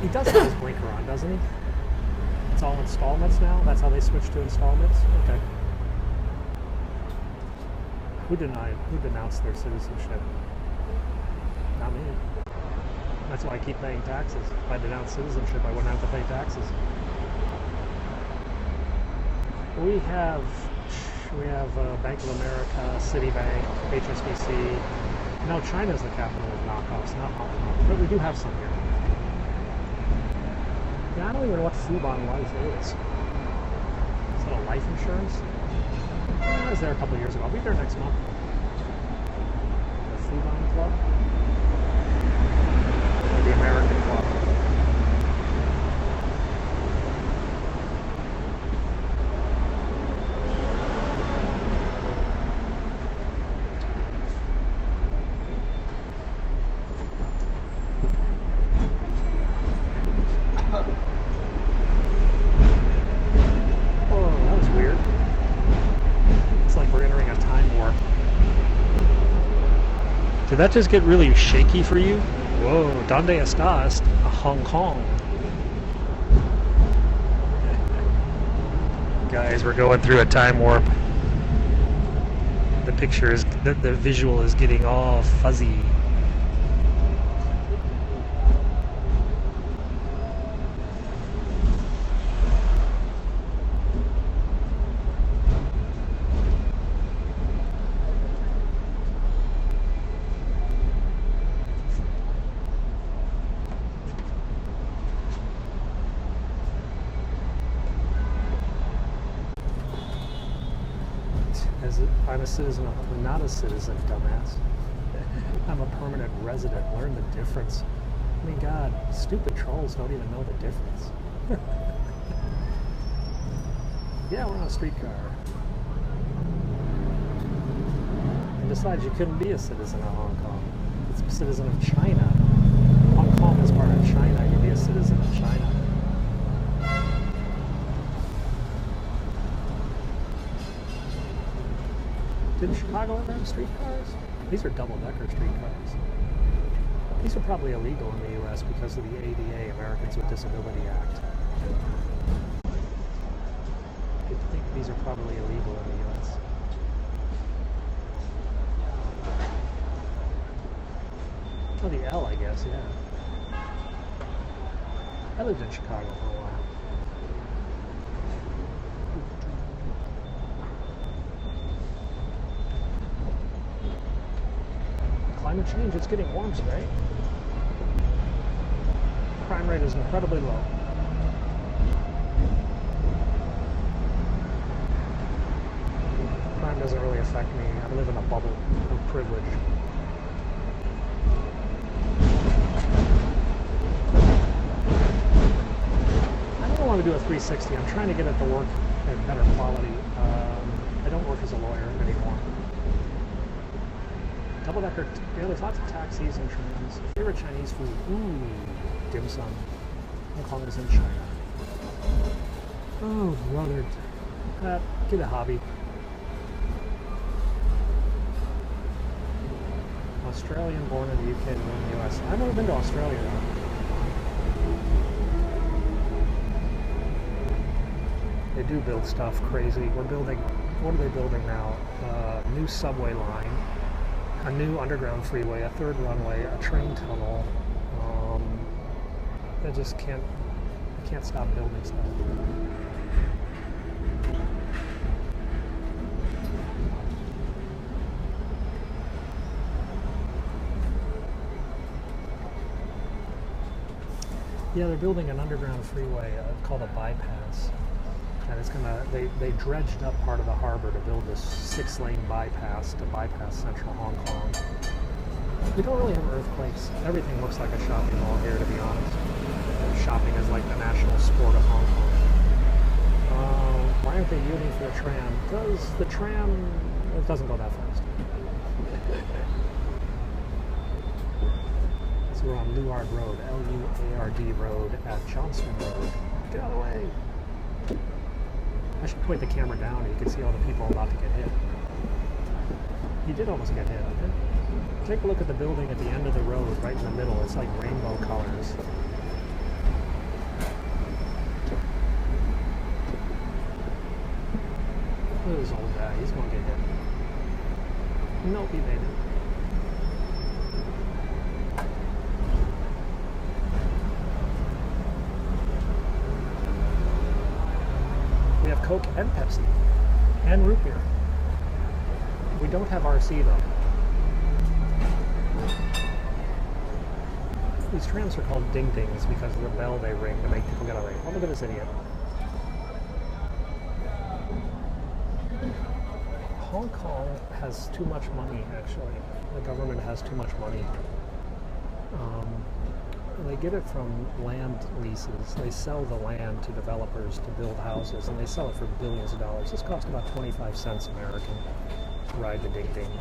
He does have his blinker on, doesn't he? It's all installments now? That's how they switch to installments? Okay. Who denounced their citizenship? Not me. That's why I keep paying taxes. If I denounced citizenship, I wouldn't have to pay taxes. We have Bank of America, Citibank, HSBC. No, China's the capital of knockoffs, not Hong Kong. But we do have some here. Yeah, I don't even know what Fubon Life is. Is that a life insurance? I was there a couple of years ago. I'll be there next month. The Fubon Club? The American Club. Oh, that was weird. It's like we're entering a time warp. Did that just get really shaky for you? Whoa, ¿dónde estás? Hong Kong. Guys, we're going through a time warp. The picture is, the visual is getting all fuzzy. I'm a citizen, I'm not a citizen, dumbass. I'm a permanent resident. Learn the difference. I mean, God, stupid trolls don't even know the difference. Yeah, we're on a streetcar. decides you couldn't be a citizen of Hong Kong. It's a citizen of China. Hong Kong is part of China. You'd be a citizen of China. Didn't Chicago ever have streetcars? These are double-decker streetcars. These are probably illegal in the U.S. because of the ADA, Americans with Disability Act. I think these are probably illegal in the U.S. Oh, the L, I guess, yeah. I lived in Chicago for a while. Climate change, it's getting warm today. Crime rate is incredibly low. Crime doesn't really affect me. I live in a bubble of privilege. I don't want to do a 360. I'm trying to get it to work at better quality. I don't work as a lawyer anymore. Double-decker, yeah, there's lots of taxis and trams. Favorite Chinese food? Ooh, dim sum. Hong Kong is in China. Oh, brother. Get a hobby. Australian, born in the UK and born in the US. I've never been to Australia though. They do build stuff crazy. We're building, what are they building now? New subway line. A new underground freeway, a third runway, a train tunnel. I just can't stop building stuff. Yeah, they're building an underground freeway called a bypass. And it's they dredged up part of the harbor to build this 6-lane bypass to bypass central Hong Kong. We don't really have earthquakes. Everything looks like a shopping mall here, to be honest. Shopping is like the national sport of Hong Kong. Why aren't they yielding for the tram? Because the tram, it doesn't go that fast. So we're on Luard Road, L-U-A-R-D Road at Johnston Road. Get out of the way. I should point the camera down and you can see all the people about to get hit. You did almost get hit, okay? Take a look at the building at the end of the road, right in the middle. It's like rainbow colors. Look at this old guy. He's going to get hit. Nope, he made it. We have Coke and Pepsi and root beer. We don't have RC though. These trams are called ding-dings because of the bell they ring to make people get away. Oh, look at this idiot. Hong Kong has too much money, actually. The government has too much money. They get it from land leases. They sell the land to developers to build houses, and they sell it for billions of dollars. This costs about 25 cents American to ride the ding-ding.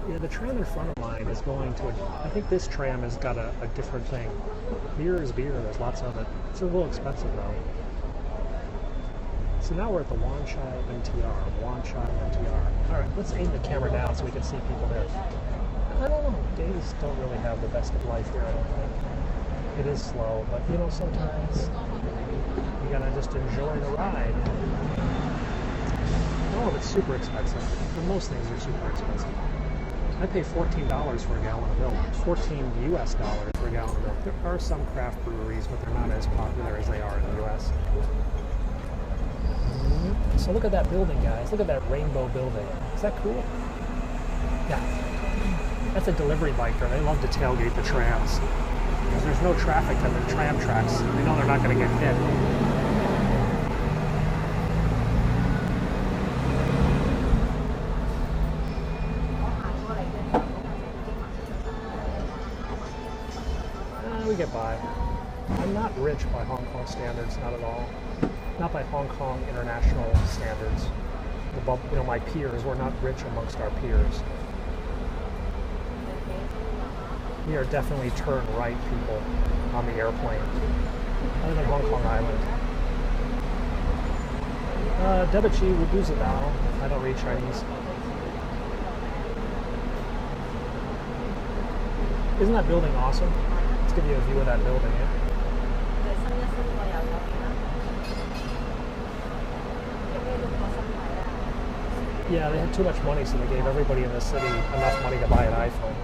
Yeah, the tram in front of mine is going to, I think this tram has got a different thing. Beer is beer, there's lots of it. It's a little expensive though. So now we're at the Wan Chai MTR. Alright, let's aim the camera down so we can see people there. I don't know, days don't really have the best of life here, I don't think. It is slow, but you know, sometimes you gotta just enjoy the ride. Oh, it's super expensive. But most things are super expensive. I pay $14 for a gallon of milk, $14 US for a gallon of milk. There are some craft breweries, but they're not as popular as they are in the US. So look at that building, guys. Look at that rainbow building. Is that cool? Yeah. That's a delivery biker. They love to tailgate the trams. Because there's no traffic at the tram tracks. They know they're not going to get hit. We get by. I'm not rich by Hong Kong standards, not at all. Not by Hong Kong international standards. my peers. We're not rich amongst our peers. We are definitely turn right people on the airplane. I live in Hong Kong Island. Debit Chi Wuduzadao. I don't read Chinese. Isn't that building awesome? Let's give you a view of that building, yeah? Yeah, they had too much money, so they gave everybody in the city enough money to buy an iPhone.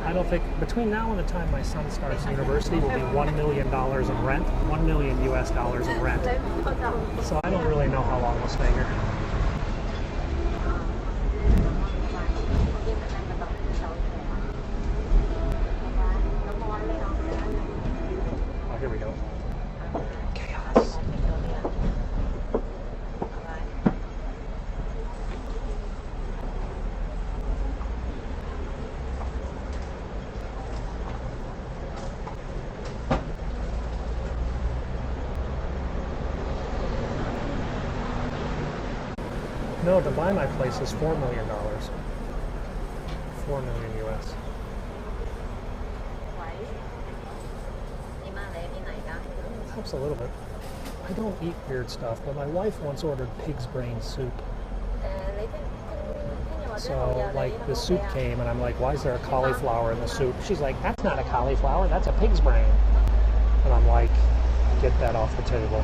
I don't think, between now and the time my son starts university will be $1 million in rent, $1 million US dollars in rent. So I don't really know how long we'll stay here. Oh, here we go. Chaos. No, to buy my place is $4 million. 4 million US. Helps a little bit. I don't eat weird stuff, but my wife once ordered pig's brain soup. So, like, the soup came, and I'm like, why is there a cauliflower in the soup? She's like, that's not a cauliflower, that's a pig's brain. And I'm like, get that off the table.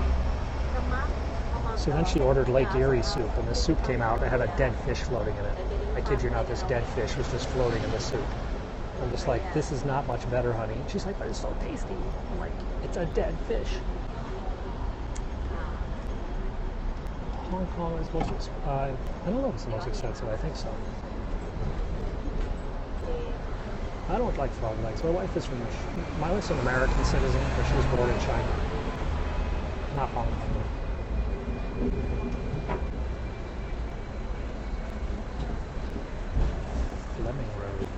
So then she ordered Lake Erie soup, and the soup came out and it had a dead fish floating in it. I kid you not, this dead fish was just floating in the soup. I'm just like, this is not much better, honey. She's like, but it's so tasty. I'm like, it's a dead fish. Hong Kong is most expensive. I don't know if it's the most expensive. I think so. I don't like frog legs. My wife's an American citizen, but she was born in China, not Hong Kong. Fleming Road.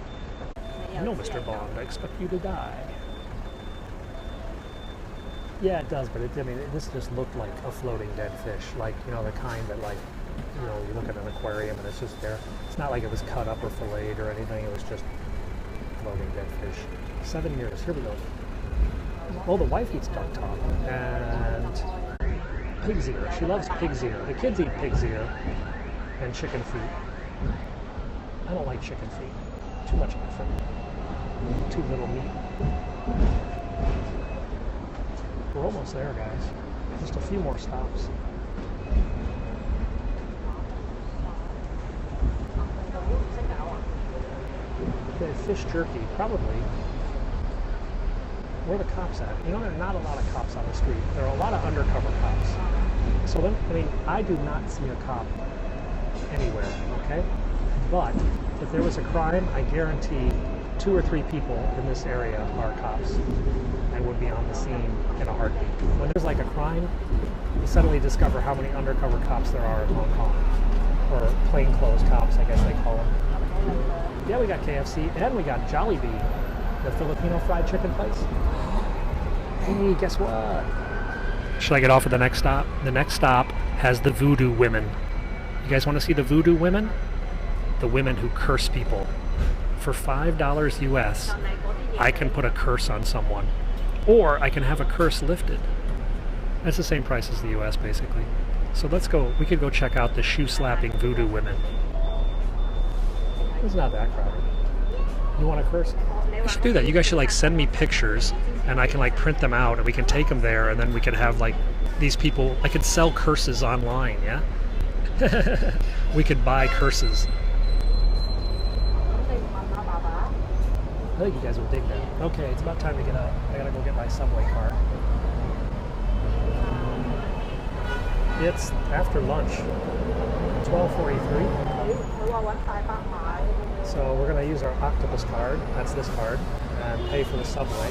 No, Mr. Bond, I expect you to die. Yeah, it does, but this just looked like a floating dead fish, like, the kind that, like, you look at an aquarium and it's just there. It's not like it was cut up or filleted or anything. It was just floating dead fish. 7 years. Here we go. Oh, the wife eats duck top and pig's ear. She loves pig's ear. The kids eat pig's ear and chicken feet. I don't like chicken feet. Too much effort. Too little meat. We're almost there, guys. Just a few more stops. Okay, fish jerky, probably. Where are the cops at? There are not a lot of cops on the street. There are a lot of undercover cops. So then, I do not see a cop anywhere, okay? But if there was a crime, I guarantee 2 or 3 people in this area are cops and would be on the scene in a heartbeat. When there's like a crime, you suddenly discover how many undercover cops there are in Hong Kong. Or plainclothes cops, I guess they call them. Yeah, we got KFC, and we got Jollibee, the Filipino fried chicken place. Hey, guess what? Should I get off at the next stop? The next stop has the voodoo women. You guys want to see the voodoo women? The women who curse people. For $5 US, I can put a curse on someone. Or I can have a curse lifted. That's the same price as the US, basically. So let's go. We could go check out the shoe-slapping voodoo women. It's not that crowded. You want a curse? We should do that. You guys should send me pictures, and I can print them out, and we can take them there, and then we can have these people. I could sell curses online. Yeah. We could buy curses. I think you guys will dig that. Okay, it's about time to get up. I gotta go get my subway card. It's after lunch, 12:43. So we're gonna use our octopus card, that's this card, and pay for the subway.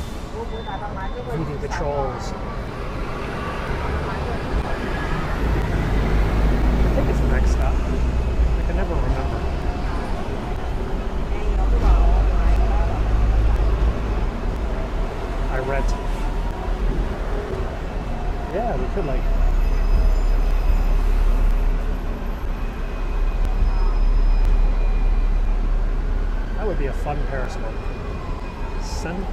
Voodoo patrols. I think it's the next stop. I can never remember. I rent. Yeah, we could like. That would be a fun Periscope. Send.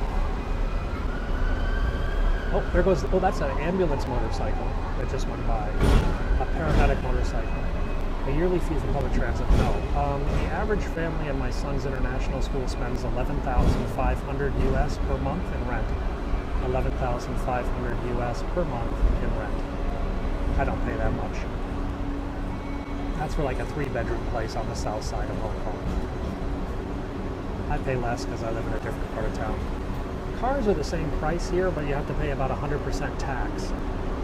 Oh, there goes. Oh, that's an ambulance motorcycle that just went by. A paramedic motorcycle. A yearly fee for public transit? No. The average family in my son's international school spends $11,500 US per month in rent. $11,500 US per month in rent. I don't pay that much. That's for like a 3-bedroom place on the south side of Hong Kong. I pay less because I live in a different part of town. Cars are the same price here, but you have to pay about 100% tax.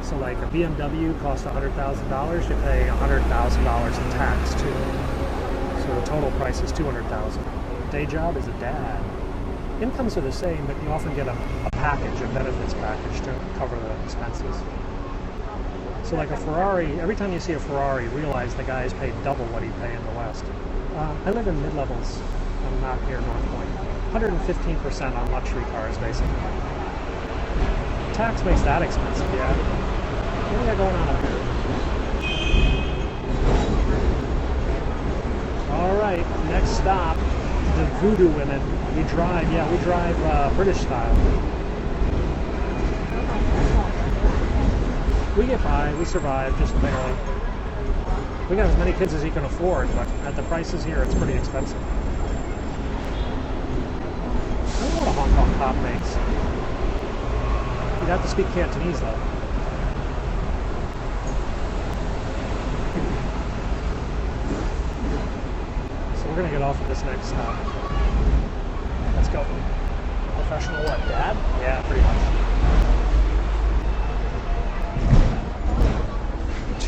So like a BMW costs $100,000, you pay $100,000 in tax too. So the total price is $200,000. Day job is a dad. Incomes are the same, but you often get a package, a benefits package to cover the expenses. So like a Ferrari, every time you see a Ferrari, realize the guy is paid double what he'd pay in the West. I live in mid-levels. I'm not here in North Point. 115% on luxury cars, basically. Tax makes that expensive, yeah. What do we got going on up here? All right, next stop, the Voodoo Women. We drive British style. We get by, we survive, just barely. We got as many kids as you can afford, but at the prices here, it's pretty expensive. I don't know what a Hong Kong cop makes. You'd have to speak Cantonese, though. So we're going to get off at this next stop. Let's go. Professional what, Dad? Yeah, pretty much.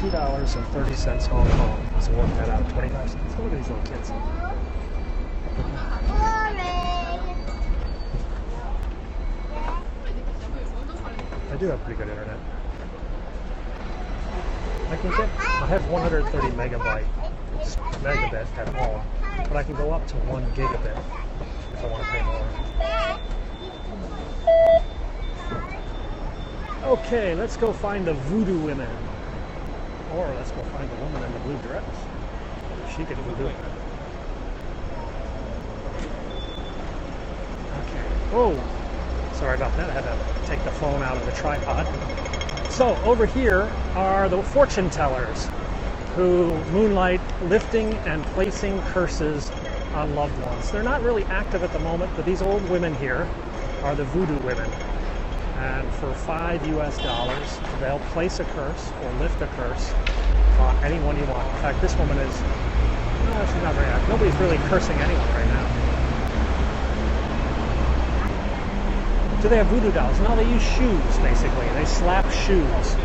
$2.30 Hong Kong. So work that out, 25 cents. Look at these little kids. I do have pretty good internet. I have 130 megabit at home, but I can go up to 1 gigabit if I want to pay more. Okay, let's go find the Voodoo Women. Or let's go find the woman in the blue dress. She could voodoo. Okay. Oh, sorry about that. I had to take the phone out of the tripod. So over here are the fortune tellers who moonlight lifting and placing curses on loved ones. They're not really active at the moment, but these old women here are the Voodoo Women. And for $5 US, they'll place a curse or lift a curse on anyone you want. In fact, this woman is, no, she's not very active. Nobody's really cursing anyone right now. Do they have voodoo dolls? No, they use shoes, basically. They slap shoes.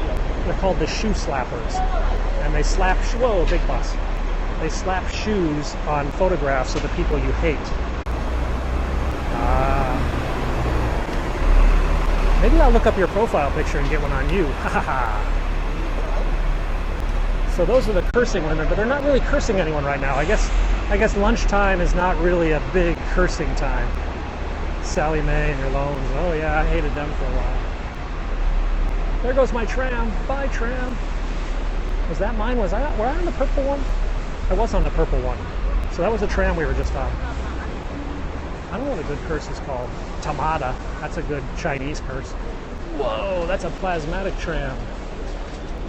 They're called the shoe slappers. And they slap, whoa, big bus. They slap shoes on photographs of the people you hate. Maybe I'll look up your profile picture and get one on you. Ha ha ha. So those are the cursing women, but they're not really cursing anyone right now. I guess lunchtime is not really a big cursing time. Sally Mae and your loans. Oh yeah, I hated them for a while. There goes my tram. Bye, tram. Was that mine? Were I on the purple one? I was on the purple one. So that was the tram we were just on. I don't know what a good curse is called. Tamada. That's a good Chinese curse. Whoa, that's a plasmatic tram.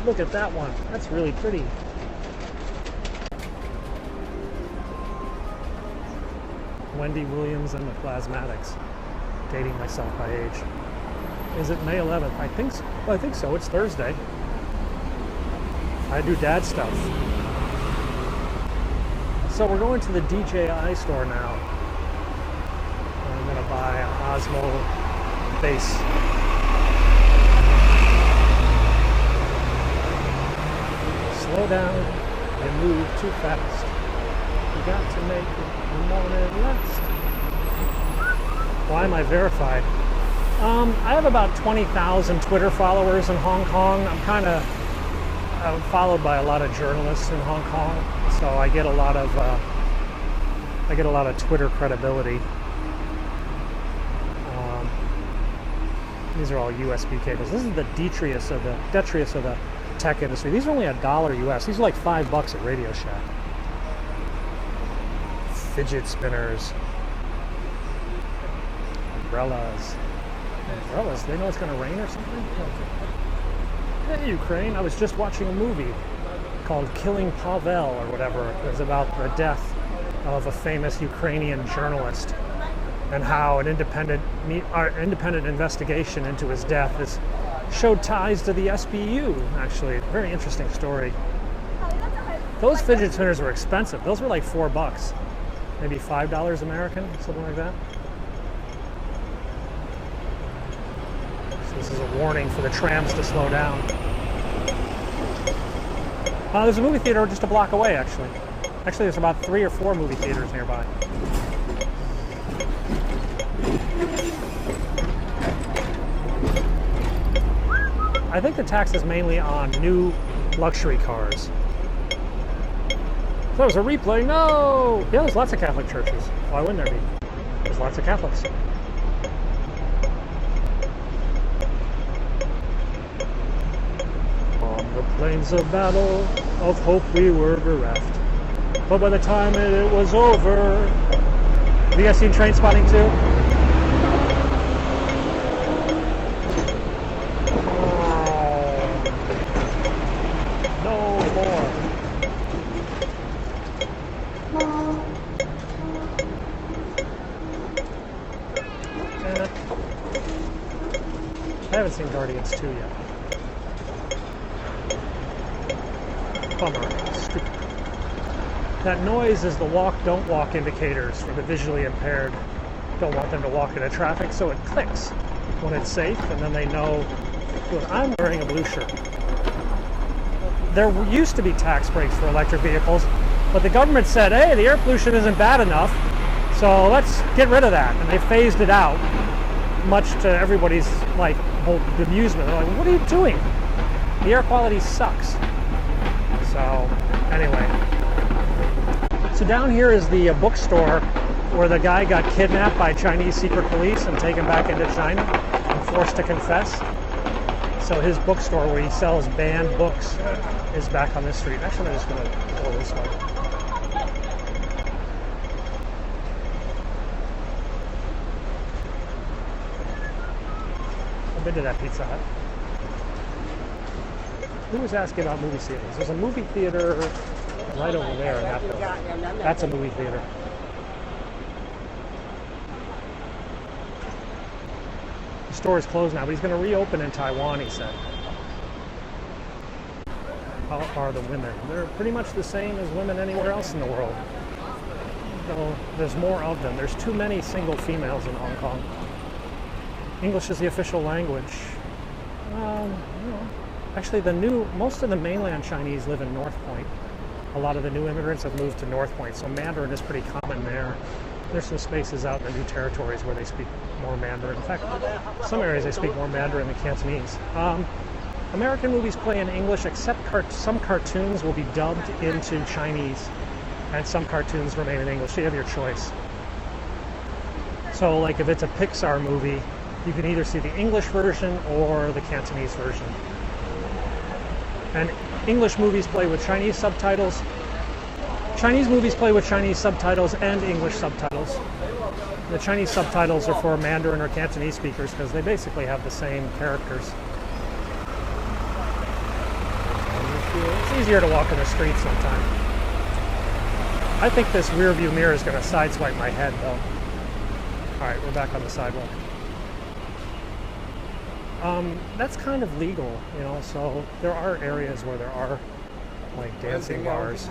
Look at that one. That's really pretty. Wendy Williams and the Plasmatics. Dating myself by age. Is it May 11th? I think so. Well, I think so. It's Thursday. I do dad stuff. So we're going to the DJI Store now. I'm going to buy an Osmo base. Slow down. You move too fast. You got to make the morning last. Why am I verified? I have about 20,000 Twitter followers in Hong Kong. I'm followed by a lot of journalists in Hong Kong, so I get a lot of Twitter credibility. These are all USB cables. This is the detritus of the tech industry. These are only $1 US. These are like $5 at Radio Shack. Fidget spinners. Umbrellas. Umbrellas? They know it's going to rain or something? Hey, Ukraine. I was just watching a movie called Killing Pavel or whatever. It was about the death of a famous Ukrainian journalist and how an independent investigation into his death showed ties to the SBU, actually. Very interesting story. Those fidget spinners were expensive. Those were like $4. Maybe $5 American, something like that. So this is a warning for the trams to slow down. There's a movie theater just a block away, actually. Actually, there's about 3 or 4 movie theaters nearby. I think the tax is mainly on new luxury cars. So there's a replay. No! Yeah, there's lots of Catholic churches. Why wouldn't there be? There's lots of Catholics. On the plains of battle, of hope we were bereft. But by the time it was over... Have you guys seen Trainspotting 2? I haven't seen Guardians 2 yet. Bummer. Stupid. That noise is the walk, don't walk indicators for the visually impaired. Don't want them to walk into traffic, so it clicks when it's safe, and then they know, look, I'm wearing a blue shirt. There used to be tax breaks for electric vehicles, but the government said, hey, the air pollution isn't bad enough, so let's get rid of that. And they phased it out, much to everybody's like whole amusement. They're like, what are you doing? The air quality sucks. So anyway, so down here is the bookstore where the guy got kidnapped by Chinese secret police and taken back into China and forced to confess. So his bookstore where he sells banned books is back on this street. Actually, I'm just going to go this way. Been to that Pizza Hut. Who was asking about movie theaters? There's a movie theater right over there in that building. That's a movie theater. The store is closed now, but he's going to reopen in Taiwan, he said. How are the women? They're pretty much the same as women anywhere else in the world. Though there's more of them. There's too many single females in Hong Kong. English is the official language. Actually, most of the mainland Chinese live in North Point. A lot of the new immigrants have moved to North Point, so Mandarin is pretty common there. There's some spaces out in the new territories where they speak more Mandarin. In fact, some areas they speak more Mandarin than Cantonese. American movies play in English, except some cartoons will be dubbed into Chinese, and some cartoons remain in English. So you have your choice. So, like if it's a Pixar movie, you can either see the English version or the Cantonese version. And English movies play with Chinese subtitles. Chinese movies play with Chinese subtitles and English subtitles. The Chinese subtitles are for Mandarin or Cantonese speakers because they basically have the same characters. It's easier to walk in the street sometimes. I think this rear view mirror is going to sideswipe my head though. Alright, we're back on the sidewalk. That's kind of legal, you know, so there are areas where there are like dancing bars.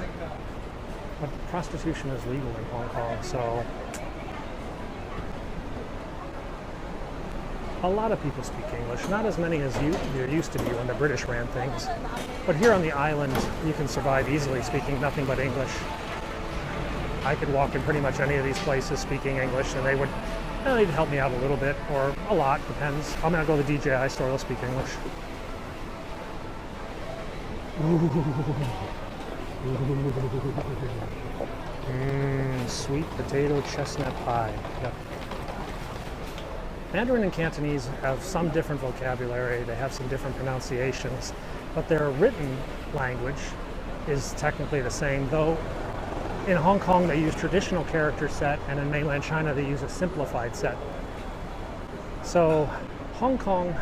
But prostitution is legal in Hong Kong, so a lot of people speak English. Not as many as there used to be when the British ran things. But here on the island, you can survive easily speaking nothing but English. I could walk in pretty much any of these places speaking English, and they'd help me out a little bit, or a lot, depends. I'm gonna go to the DJI Store, they'll speak English. Sweet potato chestnut pie. Yep. Mandarin and Cantonese have some different vocabulary, they have some different pronunciations, but their written language is technically the same, though in Hong Kong they use traditional character set, and in mainland China they use a simplified set. So Hong Kong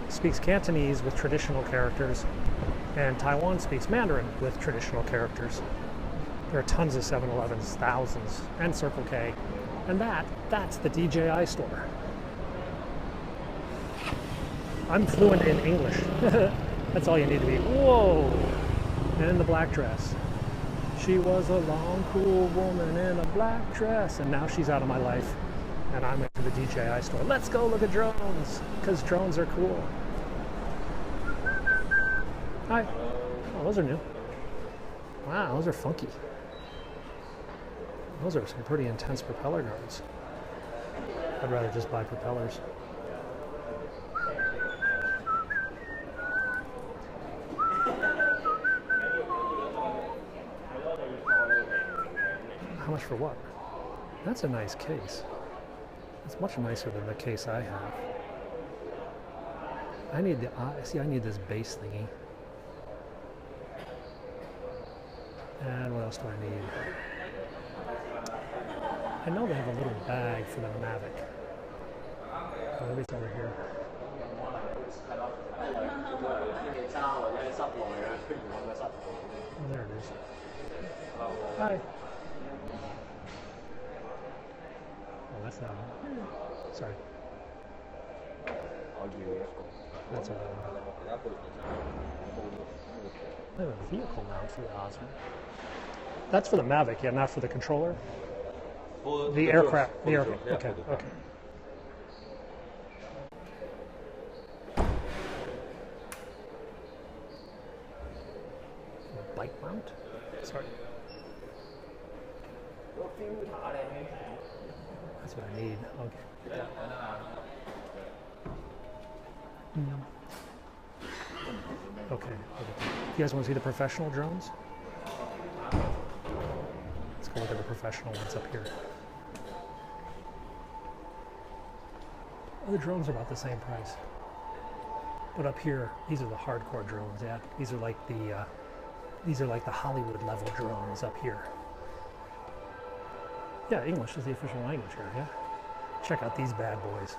speaks Cantonese with traditional characters, and Taiwan speaks Mandarin with traditional characters. There are tons of 7-Elevens, thousands, and Circle K, and that's the DJI Store. I'm fluent in English. That's all you need to be. Whoa! And in the black dress. She was a long, cool woman in a black dress, and now she's out of my life, and I'm into the DJI Store. Let's go look at drones, because drones are cool. Hi. Oh, those are new. Wow, those are funky. Those are some pretty intense propeller guards. I'd rather just buy propellers. How much for what? That's a nice case. It's much nicer than the case I have. I need the, I need this base thingy. And what else do I need? I know they have a little bag for the Mavic. Oh, maybe it's over here. Oh, there it is. Hi. Oh, that's not one. Sorry. That's all right. I have a vehicle mount for the Osmo. That's for the Mavic, yeah, not for the controller. The aircraft. The aircraft. Okay. Okay. Bike mount. Sorry. That's what I need. Okay. Okay. You guys want to see the professional drones? Let's go look at the professional ones up here. Oh, the drones are about the same price. But up here, these are the hardcore drones. Yeah, these are like the Hollywood level drones up here. Yeah, English is the official language here. Yeah. Check out these bad boys.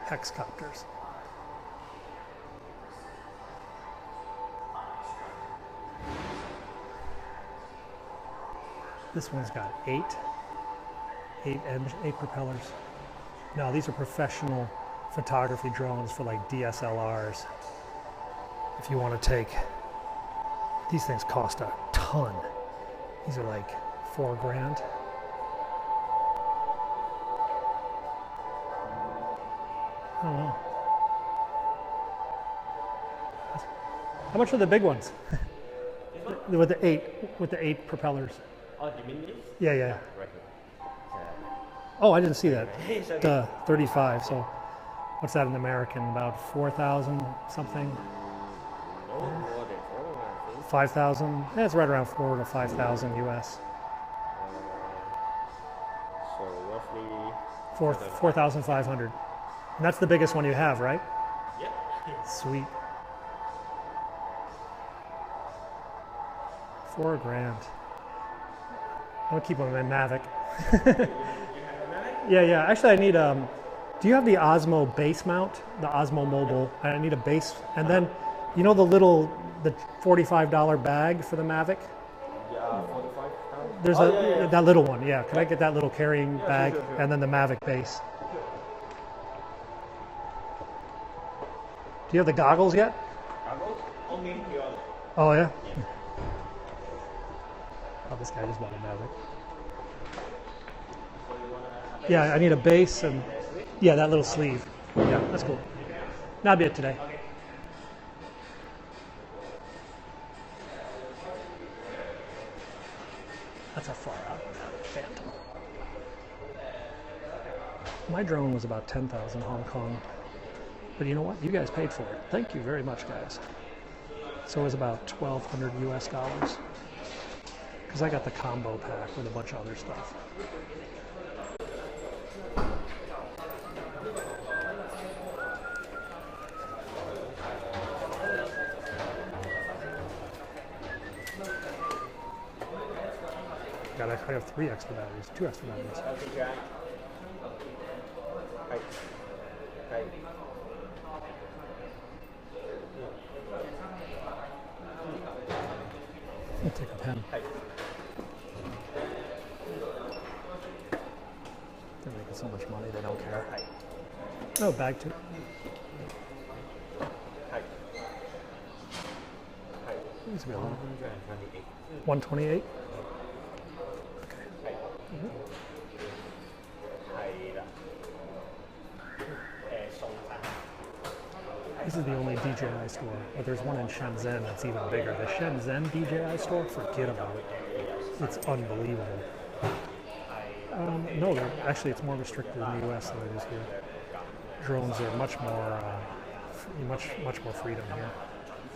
Hexcopters. This one's got eight propellers. No, these are professional photography drones for like DSLRs. If you want to take, these things cost a ton. These are like $4 grand. I don't know. How much are the big ones? with the eight propellers. Oh, you mean this? Yeah, yeah. Right here. Oh, I didn't see that. 35. So, what's that in American? About 4,000 something. No, more than 4, I think. 5,000. Yeah, it's right around 4,000 to 5,000 US. So roughly 4,500. And that's the biggest one you have, right? Yep. Sweet. 4 grand. I'm gonna keep them in Mavic. Yeah. Actually, I need do you have the Osmo base mount? The Osmo Mobile. I need a base, and then, you know, the $45 bag for the Mavic. Yeah, 45,000. There's that little one. Yeah. Can I get that little carrying bag, sure. and then the Mavic base? Do you have the goggles yet? Goggles? Only here. Oh yeah. Oh, this guy just bought a Mavic. Yeah, I need a base and yeah, that little sleeve. Yeah, that's cool. Not yet today. That's a far out Phantom. My drone was about 10,000 Hong Kong. But you know what? You guys paid for it. Thank you very much, guys. So it was about $1,200 US. Because I got the combo pack with a bunch of other stuff. I have 3 extra batteries, 2 extra batteries. I'll take a pen. They're making so much money, they don't care. Oh, bag 2. Needs to be a little. 128. This is the only DJI store, but there's one in Shenzhen that's even bigger. The Shenzhen DJI store, forget about it. It's unbelievable. No, actually it's more restricted in the US than it is here. Drones are much more freedom here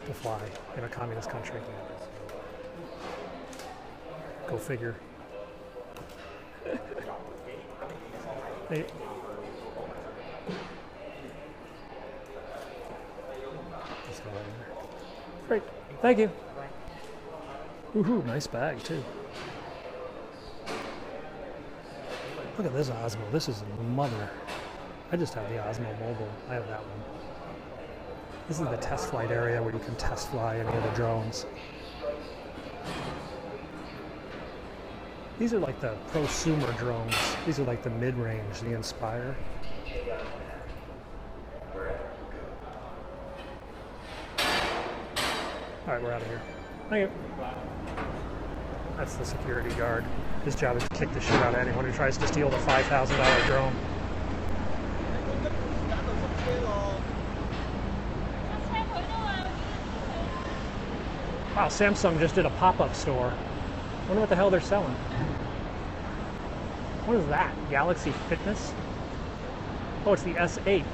to fly in a communist country. Go figure. Hey. Great, thank you. Woohoo, nice bag too. Look at this Osmo, this is a mother. I just have the Osmo Mobile, I have that one. This is the test flight area where you can test fly any of the drones. These are like the prosumer drones. These are like the mid-range, the Inspire. All right, we're out of here. Thank you. That's the security guard. His job is to kick the shit out of anyone who tries to steal the $5,000 drone. Wow, Samsung just did a pop-up store. I wonder what the hell they're selling. What is that? Galaxy Fitness? Oh, it's the S8.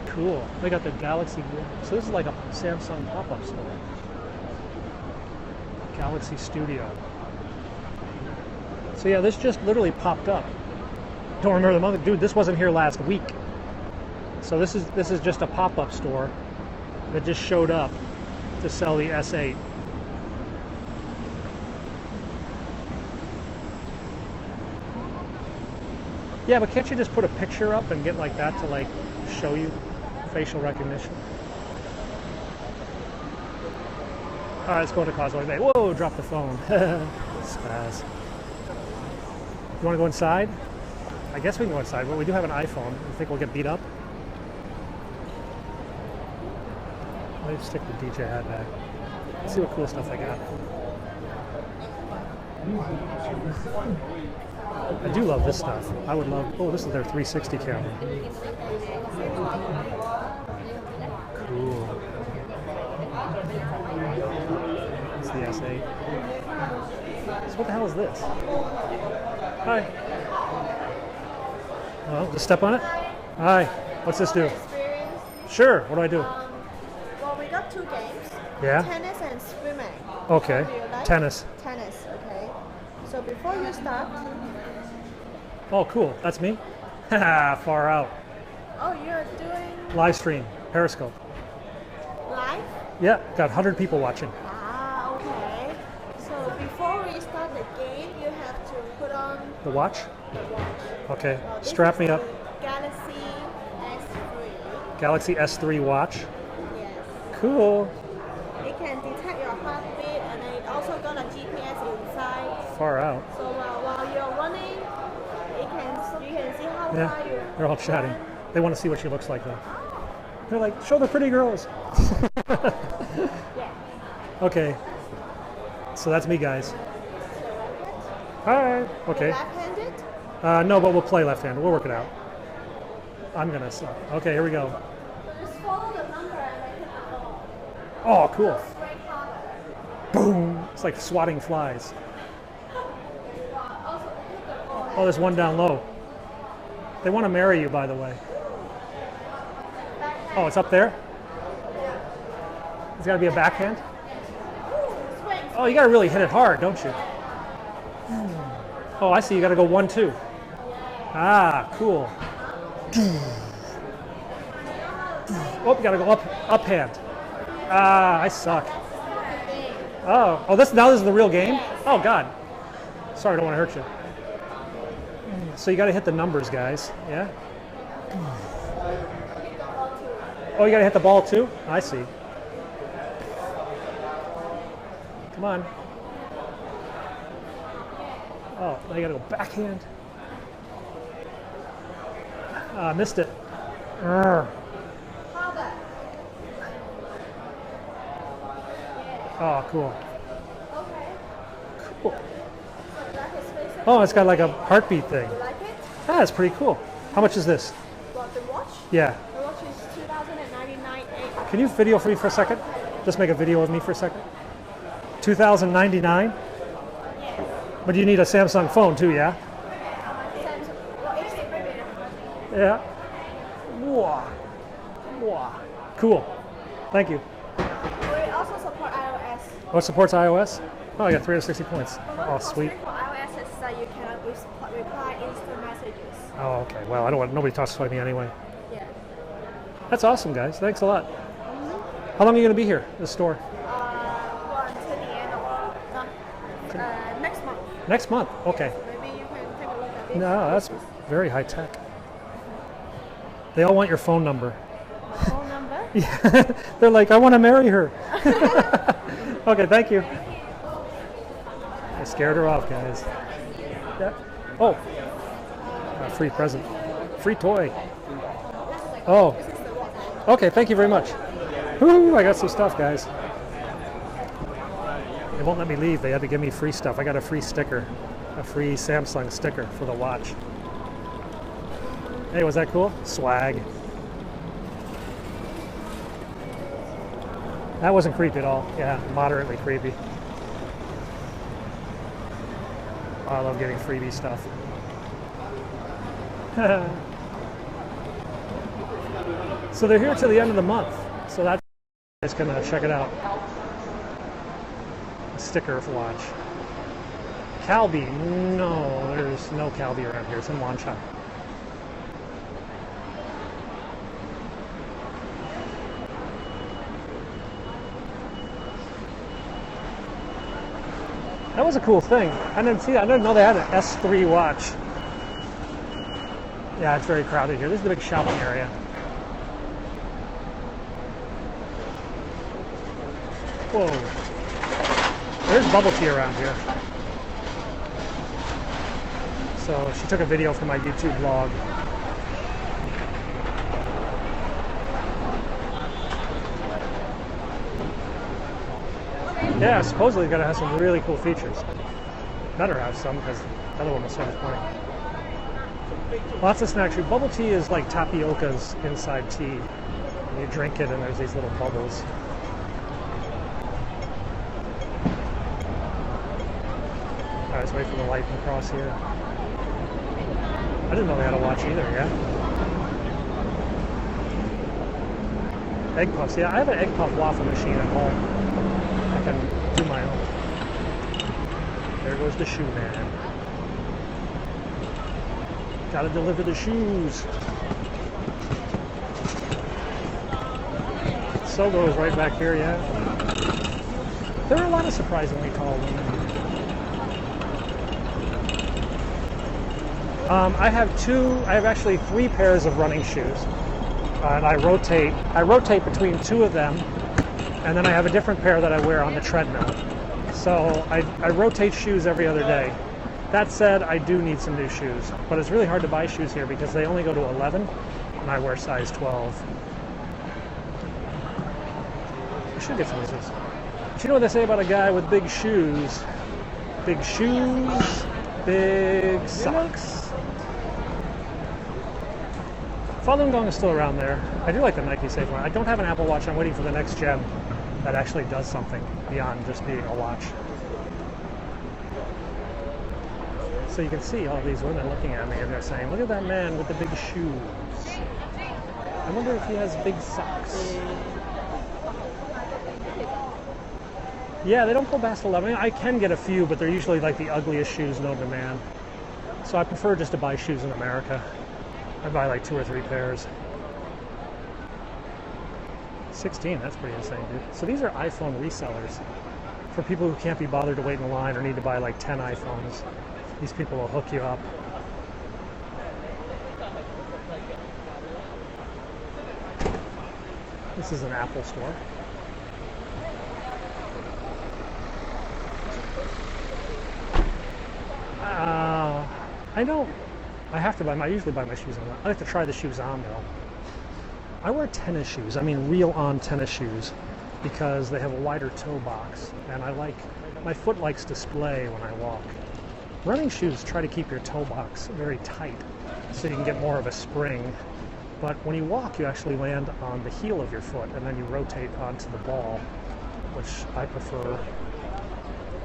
Cool. They got the Galaxy. So this is like a Samsung pop-up store. Galaxy Studio. So yeah, this just literally popped up. Don't remember the month. Dude, this wasn't here last week. So this is just a pop-up store that just showed up to sell the S8. Yeah, but can't you just put a picture up and get like that to like show you facial recognition? All right, let's go to Causeway Bay. Whoa, drop the phone. Spaz. You want to go inside? I guess we can go inside, but we do have an iPhone. You think we'll get beat up? Let me stick the DJI back. Let's see what cool stuff they got. I do love this stuff. I would love. Oh, this is their 360 camera. Cool. It's the S8. So what the hell is this? Hi. Oh, just step on it? Hi. What's this do? Sure. What do I do? Well, we got 2 games. Yeah. Tennis and swimming. Okay. Do you like? Tennis. Tennis. Okay. So before you start. Oh, cool. That's me? Haha, far out. Oh, you're doing Live stream. Periscope. live? Yeah, got 100 people watching. Ah, okay. So before we start the game, you have to put on The watch? the watch. Okay. This Strap is me up. the Galaxy S3. Galaxy S3 watch. Yes. Cool. It can detect your heartbeat, and then it also got a GPS inside. Far out. So while you're running, you can see how Yeah. far you. They're all chatting. They want to see what she looks like though. They're like, show the pretty girls. Yeah. Okay. So that's me, guys. Hi. Okay. Left-handed? No, but we'll play left-handed. We'll work it out. I'm gonna. Okay, here we go. So just follow the number and then hit the ball. Oh, cool. Straight harder. Boom. It's like swatting flies. Also hit the ball. Oh, there's one down low. They want to marry you, by the way. Oh, it's up there? It's got to be a backhand. Swing. Oh, you got to really hit it hard, don't you? Oh, I see. You got to go 1-2. Ah, cool. Oh, you got to go up hand. Ah, I suck. Oh, this is the real game? Oh God. Sorry, I don't want to hurt you. So you got to hit the numbers, guys. Yeah. Oh, you got to hit the ball too? I see. Come on. Oh, now you got to go backhand. Ah, missed it. Urgh. Oh, cool. Okay. Cool. So that is facing. Oh, it's got like a heartbeat thing. You like it? Ah, it's pretty cool. How much is this? What, the watch? Yeah. The watch is 2099. Can you video for me for a second? Just make a video of me for a second. 2099? Yes. But you need a Samsung phone too, yeah? Samsung. Well, it's the Yeah. Wow. Wow. Cool. Thank you. We also support iOS. Oh, it supports iOS? Oh, I got 360 points. But one Oh, sweet. constraint for iOS is that you cannot reply instant messages. Oh, okay. Well, I don't want nobody talks to me anyway. Yeah. That's awesome, guys. Thanks a lot. How long are you going to be here, the store? Well, until the end of next month. Next month. Okay. Maybe you can take a look at this. No, that's very high tech. They all want your phone number. Phone number? Yeah. They're like, I want to marry her. Okay, thank you. I scared her off, guys. Yeah. Oh, a free present. Free toy. Oh. Okay, thank you very much. Woo, I got some stuff, guys. They won't let me leave. They had to give me free stuff. I got a free sticker. A free Samsung sticker for the watch. Hey, was that cool? Swag. That wasn't creepy at all. Yeah, moderately creepy. Oh, I love getting freebie stuff. So they're here till the end of the month. So that's just gonna check it out. A sticker watch. Calbee. No, there's no Calbee around here. It's in Wansha. That was a cool thing. I didn't see that. I didn't know they had an S3 watch. Yeah, it's very crowded here. This is the big shopping area. Whoa. There's bubble tea around here. So she took a video for my YouTube vlog. Yeah, supposedly it's gonna have some really cool features. Better have some because the other one was so much money. Lots of snacks. Bubble tea is like tapioca's inside tea. And you drink it and there's these little bubbles. Alright, let's wait for the light to cross here. I didn't know they had a watch either, yeah? Egg puffs. Yeah, I have an egg puff waffle machine at home. I can do my own. There goes the shoe man. Gotta deliver the shoes. So goes right back here, yeah. There are a lot of surprisingly tall women. I have actually 3 pairs of running shoes. And I rotate between 2 of them, and then I have a different pair that I wear on the treadmill. So I rotate shoes every other day. That said, I do need some new shoes, but it's really hard to buy shoes here because they only go to 11, and I wear size 12. I should get some of these. But you know what they say about a guy with big shoes? Big shoes, big socks. Falun Gong is still around there. I do like the Nike Safe one. I don't have an Apple Watch. I'm waiting for the next gem that actually does something beyond just being a watch. So you can see all these women looking at me and they're saying, look at that man with the big shoes. I wonder if he has big socks. Yeah, they don't go past 11. I mean, I can get a few, but they're usually like the ugliest shoes known to man. So I prefer just to buy shoes in America. I buy like 2 or 3 pairs. 16, that's pretty insane, dude. So these are iPhone resellers for people who can't be bothered to wait in line or need to buy like 10 iPhones. These people will hook you up. This is an Apple store. I have to buy I usually buy my shoes on. I like to try the shoes on though. I wear tennis shoes, I mean real on tennis shoes, because they have a wider toe box and my foot likes display when I walk. Running shoes try to keep your toe box very tight so you can get more of a spring, but when you walk you actually land on the heel of your foot and then you rotate onto the ball, which I prefer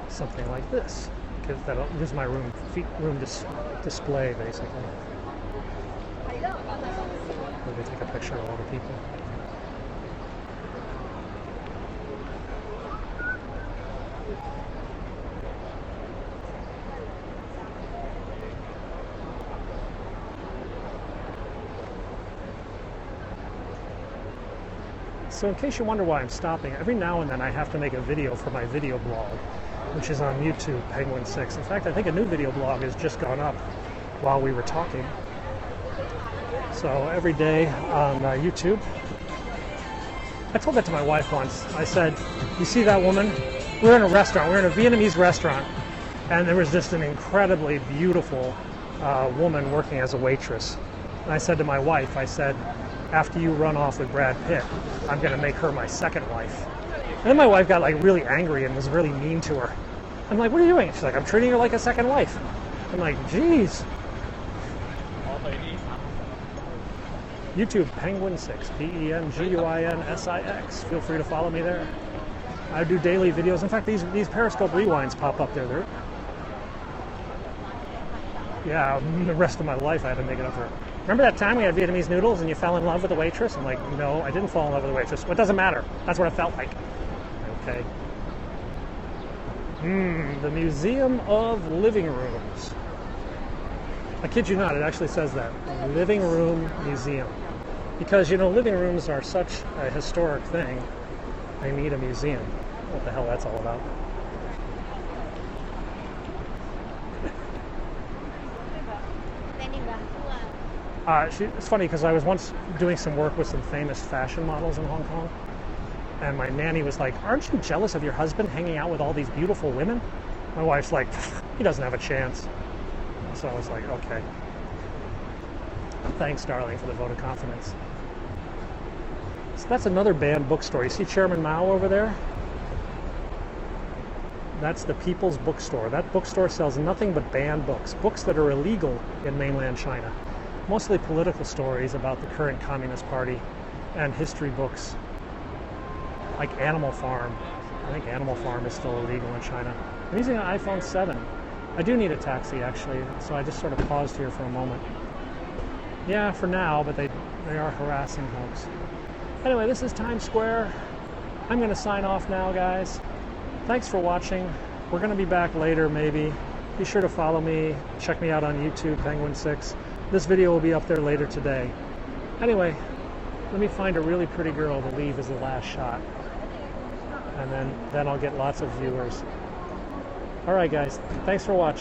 something like this. Because that gives my room display basically. Let me take a picture of all the people. So in case you wonder why I'm stopping, every now and then I have to make a video for my video blog, which is on YouTube, Penguin 6. In fact, I think a new video blog has just gone up while we were talking. So every day on YouTube. I told that to my wife once. I said, you see that woman? We're in a restaurant. We're in a Vietnamese restaurant. And there was just an incredibly beautiful woman working as a waitress. And I said to my wife, I said, after you run off with Brad Pitt, I'm going to make her my second wife. And then my wife got like really angry and was really mean to her. I'm like, what are you doing? She's like, I'm treating her like a second wife. I'm like, geez. YouTube, Penguin 6, PENGUINSIX. Feel free to follow me there. I do daily videos. In fact, these Periscope rewinds pop up there. Yeah, the rest of my life I had to make it up for. Remember that time we had Vietnamese noodles and you fell in love with the waitress? I'm like, no, I didn't fall in love with the waitress. Well, it doesn't matter. That's what it felt like. Okay. The Museum of Living Rooms. I kid you not, it actually says that. Living Room Museum. Because, you know, living rooms are such a historic thing, they need a museum. What the hell that's all about. It's funny because I was once doing some work with some famous fashion models in Hong Kong, and my nanny was like, aren't you jealous of your husband hanging out with all these beautiful women? My wife's like, he doesn't have a chance. So I was like, okay. Thanks, darling, for the vote of confidence. So that's another banned bookstore. You see Chairman Mao over there? That's the People's Bookstore. That bookstore sells nothing but banned books, books that are illegal in mainland China. Mostly political stories about the current Communist Party and history books like Animal Farm. I think Animal Farm is still illegal in China. I'm using an iPhone 7. I do need a taxi actually, so I just sort of paused here for a moment. Yeah, for now, but they are harassing folks. Anyway, this is Times Square. I'm going to sign off now, guys. Thanks for watching. We're going to be back later, maybe. Be sure to follow me. Check me out on YouTube, Penguin 6. This video will be up there later today. Anyway, let me find a really pretty girl to leave as the last shot. And then I'll get lots of viewers. All right, guys. Thanks for watching.